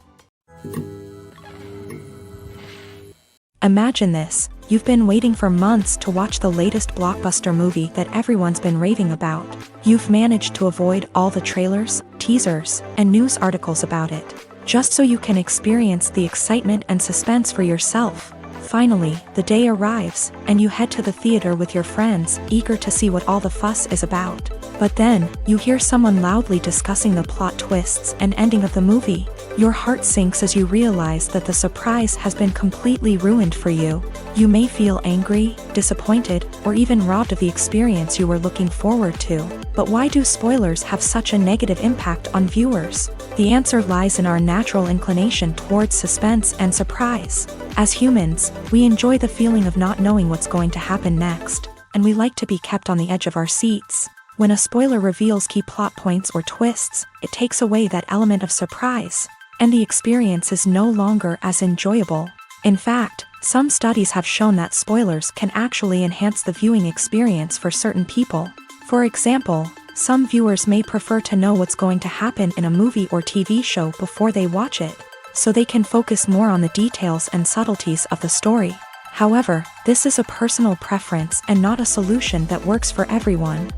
Speaker 1: Imagine this: you've been waiting for months to watch the latest blockbuster movie that everyone's been raving about. You've managed to avoid all the trailers, teasers, and news articles about it, just so you can experience the excitement and suspense for yourself. Finally, the day arrives, and you head to the theater with your friends, eager to see what all the fuss is about. But then, you hear someone loudly discussing the plot twists and ending of the movie. Your heart sinks as you realize that the surprise has been completely ruined for you. You may feel angry, disappointed, or even robbed of the experience you were looking forward to. But why do spoilers have such a negative impact on viewers? The answer lies in our natural inclination towards suspense and surprise. As humans, we enjoy the feeling of not knowing what's going to happen next, and we like to be kept on the edge of our seats. When a spoiler reveals key plot points or twists, it takes away that element of surprise, and the experience is no longer as enjoyable. In fact, some studies have shown that spoilers can actually enhance the viewing experience for certain people. For example, some viewers may prefer to know what's going to happen in a movie or TV show before they watch it, so they can focus more on the details and subtleties of the story. However, this is a personal preference and not a solution that works for everyone.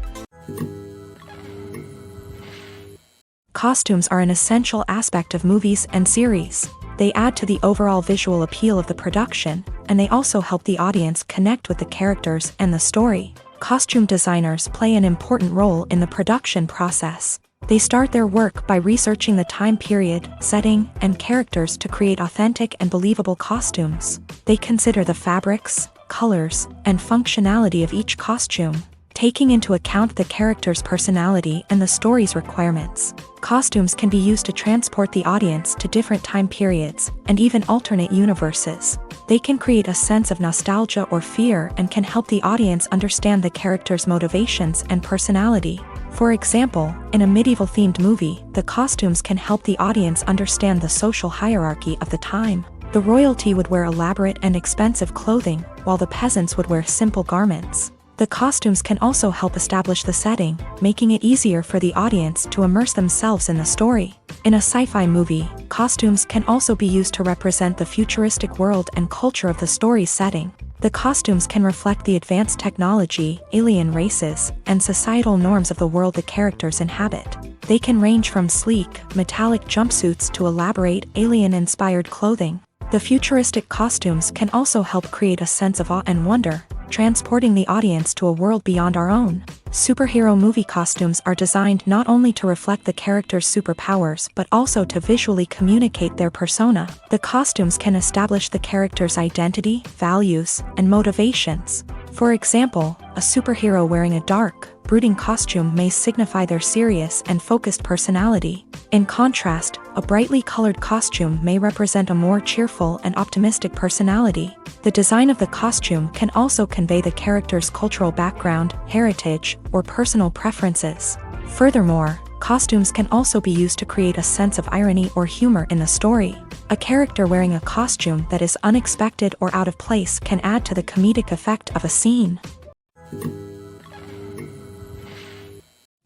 Speaker 1: Costumes are an essential aspect of movies and series. They add to the overall visual appeal of the production, and they also help the audience connect with the characters and the story. Costume designers play an important role in the production process. They start their work by researching the time period, setting, and characters to create authentic and believable costumes. They consider the fabrics, colors, and functionality of each costume, taking into account the character's personality and the story's requirements. Costumes can be used to transport the audience to different time periods and even alternate universes. They can create a sense of nostalgia or fear and can help the audience understand the character's motivations and personality. For example, in a medieval-themed movie, the costumes can help the audience understand the social hierarchy of the time. The royalty would wear elaborate and expensive clothing, while the peasants would wear simple garments. The costumes can also help establish the setting, making it easier for the audience to immerse themselves in the story. In a sci-fi movie, costumes can also be used to represent the futuristic world and culture of the story's setting. The costumes can reflect the advanced technology, alien races, and societal norms of the world the characters inhabit. They can range from sleek, metallic jumpsuits to elaborate, alien-inspired clothing. The futuristic costumes can also help create a sense of awe and wonder, transporting the audience to a world beyond our own. Superhero movie costumes are designed not only to reflect the character's superpowers but also to visually communicate their persona. The costumes can establish the character's identity, values, and motivations. For example, a superhero wearing a dark, brooding costume may signify their serious and focused personality. In contrast, a brightly colored costume may represent a more cheerful and optimistic personality. The design of the costume can also convey the character's cultural background, heritage, or personal preferences. Furthermore, costumes can also be used to create a sense of irony or humor in the story. A character wearing a costume that is unexpected or out of place can add to the comedic effect of a scene.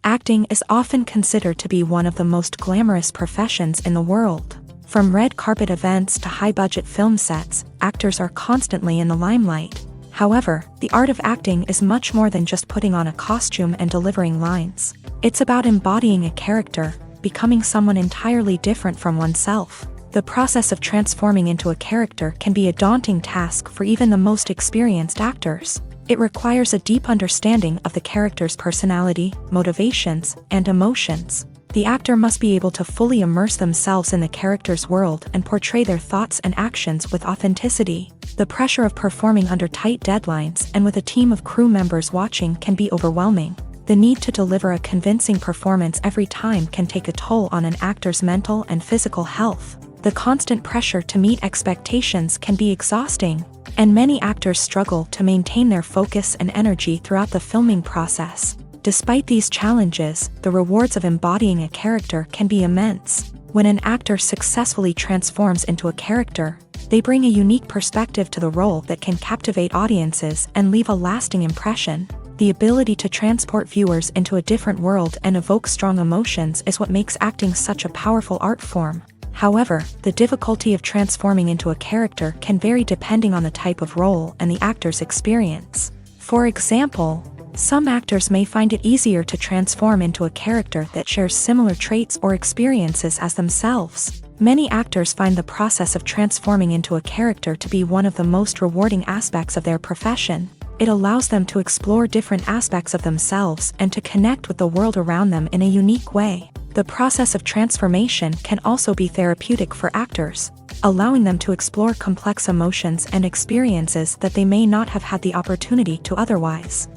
Speaker 1: Acting is often considered to be one of the most glamorous professions in the world. From red carpet events to high-budget film sets, actors are constantly in the limelight. However, the art of acting is much more than just putting on a costume and delivering lines. It's about embodying a character, becoming someone entirely different from oneself. The process of transforming into a character can be a daunting task for even the most experienced actors. It requires a deep understanding of the character's personality, motivations, and emotions. The actor must be able to fully immerse themselves in the character's world and portray their thoughts and actions with authenticity. The pressure of performing under tight deadlines and with a team of crew members watching can be overwhelming. The need to deliver a convincing performance every time can take a toll on an actor's mental and physical health. The constant pressure to meet expectations can be exhausting, and many actors struggle to maintain their focus and energy throughout the filming process. Despite these challenges, the rewards of embodying a character can be immense. When an actor successfully transforms into a character, they bring a unique perspective to the role that can captivate audiences and leave a lasting impression. The ability to transport viewers into a different world and evoke strong emotions is what makes acting such a powerful art form. However, the difficulty of transforming into a character can vary depending on the type of role and the actor's experience. For example, some actors may find it easier to transform into a character that shares similar traits or experiences as themselves. Many actors find the process of transforming into a character to be one of the most rewarding aspects of their profession. It allows them to explore different aspects of themselves and to connect with the world around them in a unique way. The process of transformation can also be therapeutic for actors, allowing them to explore complex emotions and experiences that they may not have had the opportunity to otherwise.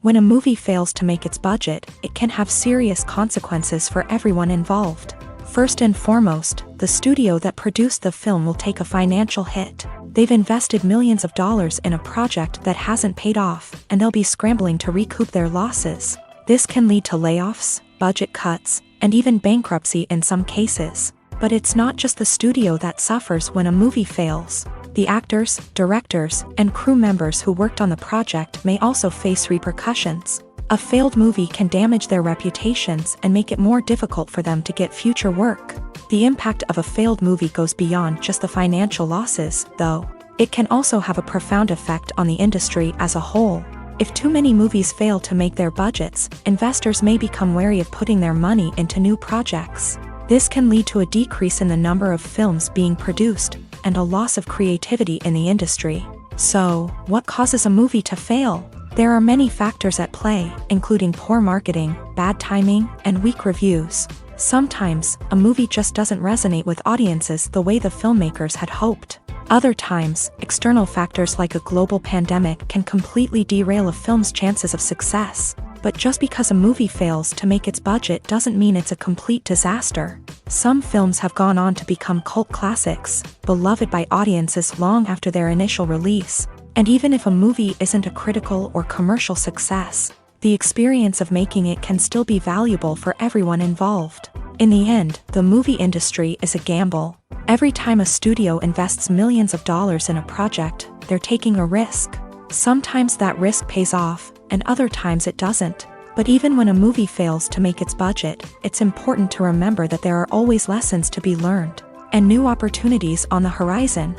Speaker 1: When a movie fails to make its budget, it can have serious consequences for everyone involved. First and foremost, the studio that produced the film will take a financial hit. They've invested millions of dollars in a project that hasn't paid off, and they'll be scrambling to recoup their losses. This can lead to layoffs, budget cuts, and even bankruptcy in some cases. But it's not just the studio that suffers when a movie fails. The actors, directors, and crew members who worked on the project may also face repercussions. A failed movie can damage their reputations and make it more difficult for them to get future work. The impact of a failed movie goes beyond just the financial losses, though. It can also have a profound effect on the industry as a whole. If too many movies fail to make their budgets, investors may become wary of putting their money into new projects. This can lead to a decrease in the number of films being produced, and a loss of creativity in the industry. So, what causes a movie to fail? There are many factors at play, including poor marketing, bad timing, and weak reviews. Sometimes, a movie just doesn't resonate with audiences the way the filmmakers had hoped. Other times, external factors like a global pandemic can completely derail a film's chances of success. But just because a movie fails to make its budget doesn't mean it's a complete disaster. Some films have gone on to become cult classics, beloved by audiences long after their initial release. And even if a movie isn't a critical or commercial success, the experience of making it can still be valuable for everyone involved. In the end, the movie industry is a gamble. Every time a studio invests millions of dollars in a project, they're taking a risk. Sometimes that risk pays off, and other times it doesn't. But even when a movie fails to make its budget, it's important to remember that there are always lessons to be learned, and new opportunities on the horizon.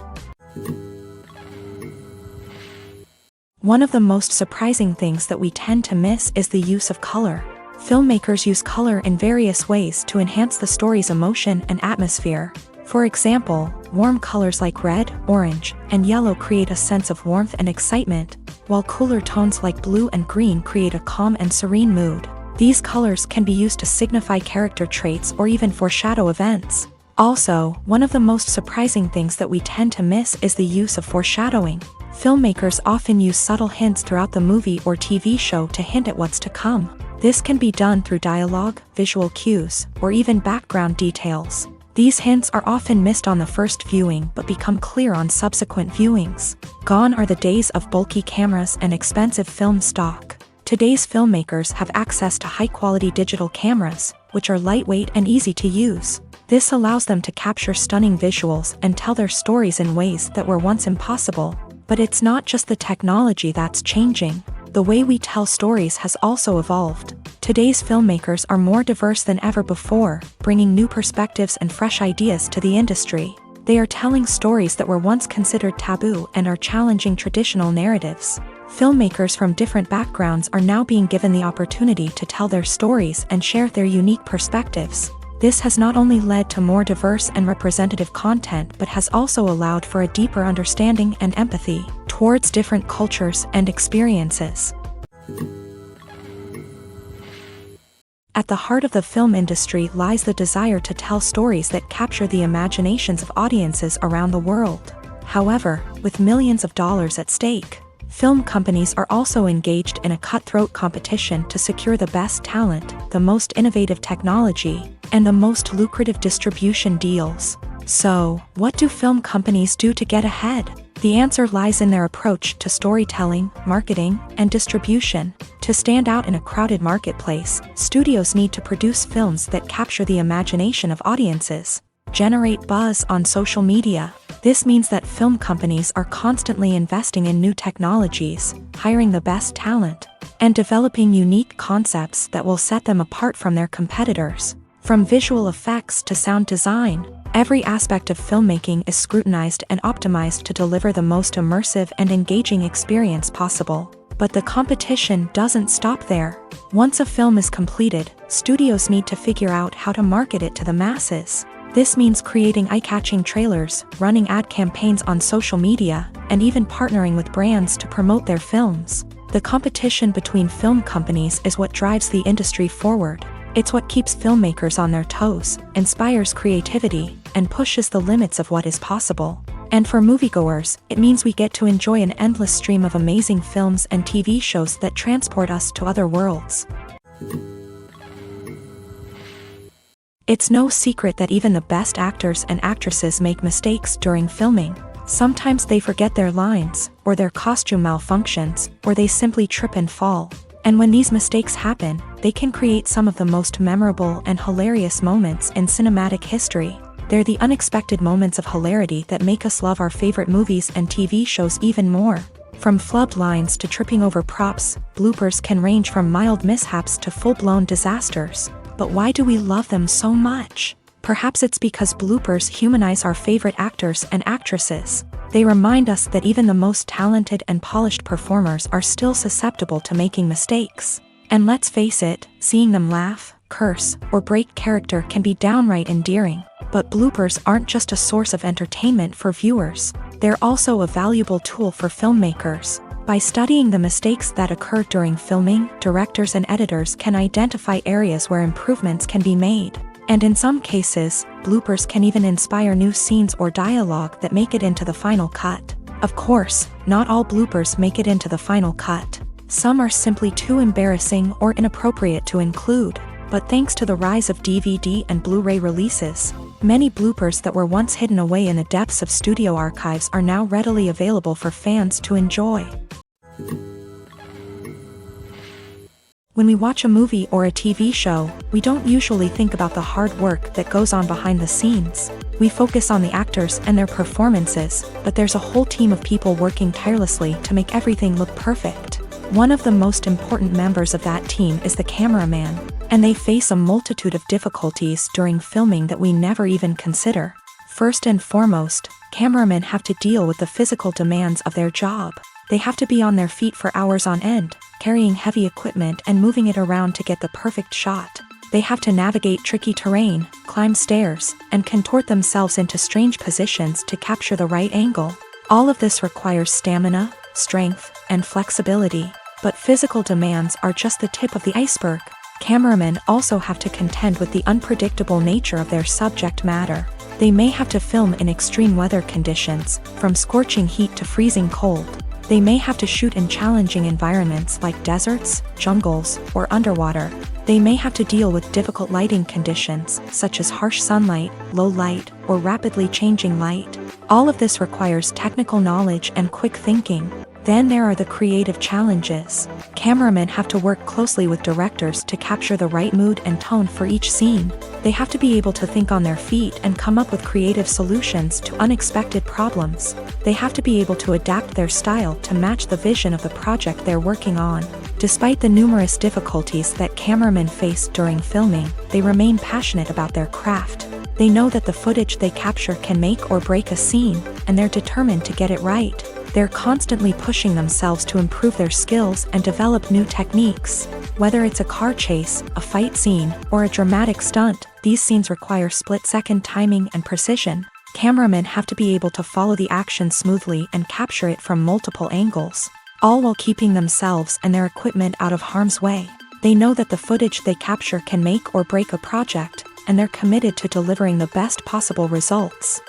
Speaker 1: One of the most surprising things that we tend to miss is the use of color. Filmmakers use color in various ways to enhance the story's emotion and atmosphere. For example, warm colors like red, orange, and yellow create a sense of warmth and excitement, while cooler tones like blue and green create a calm and serene mood. These colors can be used to signify character traits or even foreshadow events. Also, one of the most surprising things that we tend to miss is the use of foreshadowing. Filmmakers often use subtle hints throughout the movie or TV show to hint at what's to come. This can be done through dialogue, visual cues, or even background details. These hints are often missed on the first viewing but become clear on subsequent viewings. Gone are the days of bulky cameras and expensive film stock. Today's filmmakers have access to high-quality digital cameras, which are lightweight and easy to use. This allows them to capture stunning visuals and tell their stories in ways that were once impossible. But it's not just the technology that's changing. The way we tell stories has also evolved. Today's filmmakers are more diverse than ever before, bringing new perspectives and fresh ideas to the industry. They are telling stories that were once considered taboo and are challenging traditional narratives. Filmmakers from different backgrounds are now being given the opportunity to tell their stories and share their unique perspectives. This has not only led to more diverse and representative content but has also allowed for a deeper understanding and empathy towards different cultures and experiences. At the heart of the film industry lies the desire to tell stories that capture the imaginations of audiences around the world. However, with millions of dollars at stake, film companies are also engaged in a cutthroat competition to secure the best talent, the most innovative technology, and the most lucrative distribution deals. So, what do film companies do to get ahead? The answer lies in their approach to storytelling, marketing, and distribution. To stand out in a crowded marketplace, studios need to produce films that capture the imagination of audiences, generate buzz on social media. This means that film companies are constantly investing in new technologies, hiring the best talent, and developing unique concepts that will set them apart from their competitors. From visual effects to sound design, every aspect of filmmaking is scrutinized and optimized to deliver the most immersive and engaging experience possible. But the competition doesn't stop there. Once a film is completed, studios need to figure out how to market it to the masses. This means creating eye-catching trailers, running ad campaigns on social media, and even partnering with brands to promote their films. The competition between film companies is what drives the industry forward. It's what keeps filmmakers on their toes, inspires creativity, and pushes the limits of what is possible. And for moviegoers, it means we get to enjoy an endless stream of amazing films and TV shows that transport us to other worlds. It's no secret that even the best actors and actresses make mistakes during filming. Sometimes they forget their lines, or their costume malfunctions, or they simply trip and fall. And when these mistakes happen, they can create some of the most memorable and hilarious moments in cinematic history. They're the unexpected moments of hilarity that make us love our favorite movies and TV shows even more. From flubbed lines to tripping over props, bloopers can range from mild mishaps to full-blown disasters. But why do we love them so much? Perhaps it's because bloopers humanize our favorite actors and actresses. They remind us that even the most talented and polished performers are still susceptible to making mistakes. And let's face it, seeing them laugh, curse, or break character can be downright endearing. But bloopers aren't just a source of entertainment for viewers. They're also a valuable tool for filmmakers. By studying the mistakes that occur during filming, directors and editors can identify areas where improvements can be made. And in some cases, bloopers can even inspire new scenes or dialogue that make it into the final cut. Of course, not all bloopers make it into the final cut. Some are simply too embarrassing or inappropriate to include. But thanks to the rise of DVD and Blu-ray releases, many bloopers that were once hidden away in the depths of studio archives are now readily available for fans to enjoy. When we watch a movie or a TV show, we don't usually think about the hard work that goes on behind the scenes. We focus on the actors and their performances, but there's a whole team of people working tirelessly to make everything look perfect. One of the most important members of that team is the cameraman, and they face a multitude of difficulties during filming that we never even consider. First and foremost, cameramen have to deal with the physical demands of their job. They have to be on their feet for hours on end, carrying heavy equipment and moving it around to get the perfect shot. They have to navigate tricky terrain, climb stairs, and contort themselves into strange positions to capture the right angle. All of this requires stamina, strength, and flexibility. But physical demands are just the tip of the iceberg. Cameramen also have to contend with the unpredictable nature of their subject matter. They may have to film in extreme weather conditions, from scorching heat to freezing cold. They may have to shoot in challenging environments like deserts, jungles, or underwater. They may have to deal with difficult lighting conditions, such as harsh sunlight, low light, or rapidly changing light. All of this requires technical knowledge and quick thinking. Then there are the creative challenges. Cameramen have to work closely with directors to capture the right mood and tone for each scene. They have to be able to think on their feet and come up with creative solutions to unexpected problems. They have to be able to adapt their style to match the vision of the project they're working on. Despite the numerous difficulties that cameramen face during filming, they remain passionate about their craft. They know that the footage they capture can make or break a scene, and they're determined to get it right. They're constantly pushing themselves to improve their skills and develop new techniques. Whether it's a car chase, a fight scene, or a dramatic stunt, these scenes require split-second timing and precision. Cameramen have to be able to follow the action smoothly and capture it from multiple angles, all while keeping themselves and their equipment out of harm's way. They know that the footage they capture can make or break a project, and they're committed to delivering the best possible results.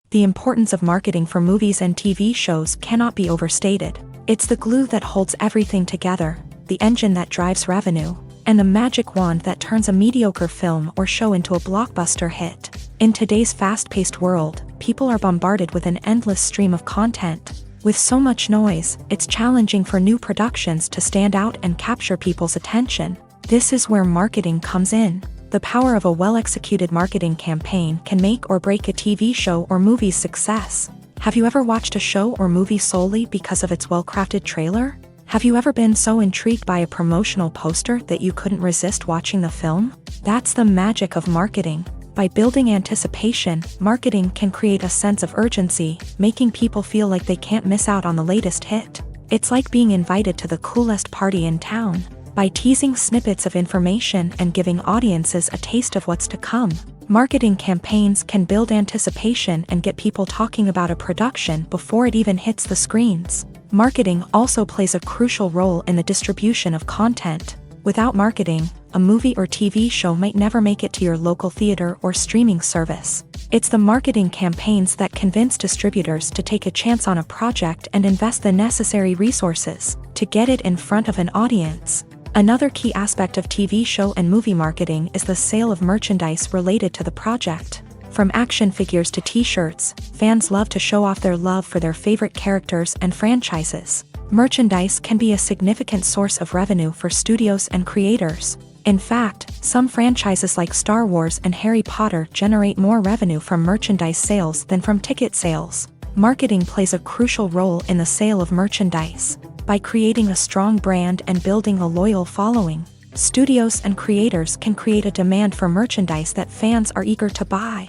Speaker 1: The importance of marketing for movies and TV shows cannot be overstated. It's the glue that holds everything together, the engine that drives revenue, and the magic wand that turns a mediocre film or show into a blockbuster hit. In today's fast-paced world, people are bombarded with an endless stream of content. With so much noise, it's challenging for new productions to stand out and capture people's attention. This is where marketing comes in. The power of a well-executed marketing campaign can make or break a TV show or movie's success. Have you ever watched a show or movie solely because of its well-crafted trailer? Have you ever been so intrigued by a promotional poster that you couldn't resist watching the film? That's the magic of marketing. By building anticipation, marketing can create a sense of urgency, making people feel like they can't miss out on the latest hit. It's like being invited to the coolest party in town. By teasing snippets of information and giving audiences a taste of what's to come, marketing campaigns can build anticipation and get people talking about a production before it even hits the screens. Marketing also plays a crucial role in the distribution of content. Without marketing, a movie or TV show might never make it to your local theater or streaming service. It's the marketing campaigns that convince distributors to take a chance on a project and invest the necessary resources to get it in front of an audience. Another key aspect of TV show and movie marketing is the sale of merchandise related to the project. From action figures to t-shirts, fans love to show off their love for their favorite characters and franchises. Merchandise can be a significant source of revenue for studios and creators. In fact, some franchises like Star Wars and Harry Potter generate more revenue from merchandise sales than from ticket sales. Marketing plays a crucial role in the sale of merchandise. By creating a strong brand and building a loyal following, studios and creators can create a demand for merchandise that fans are eager to buy.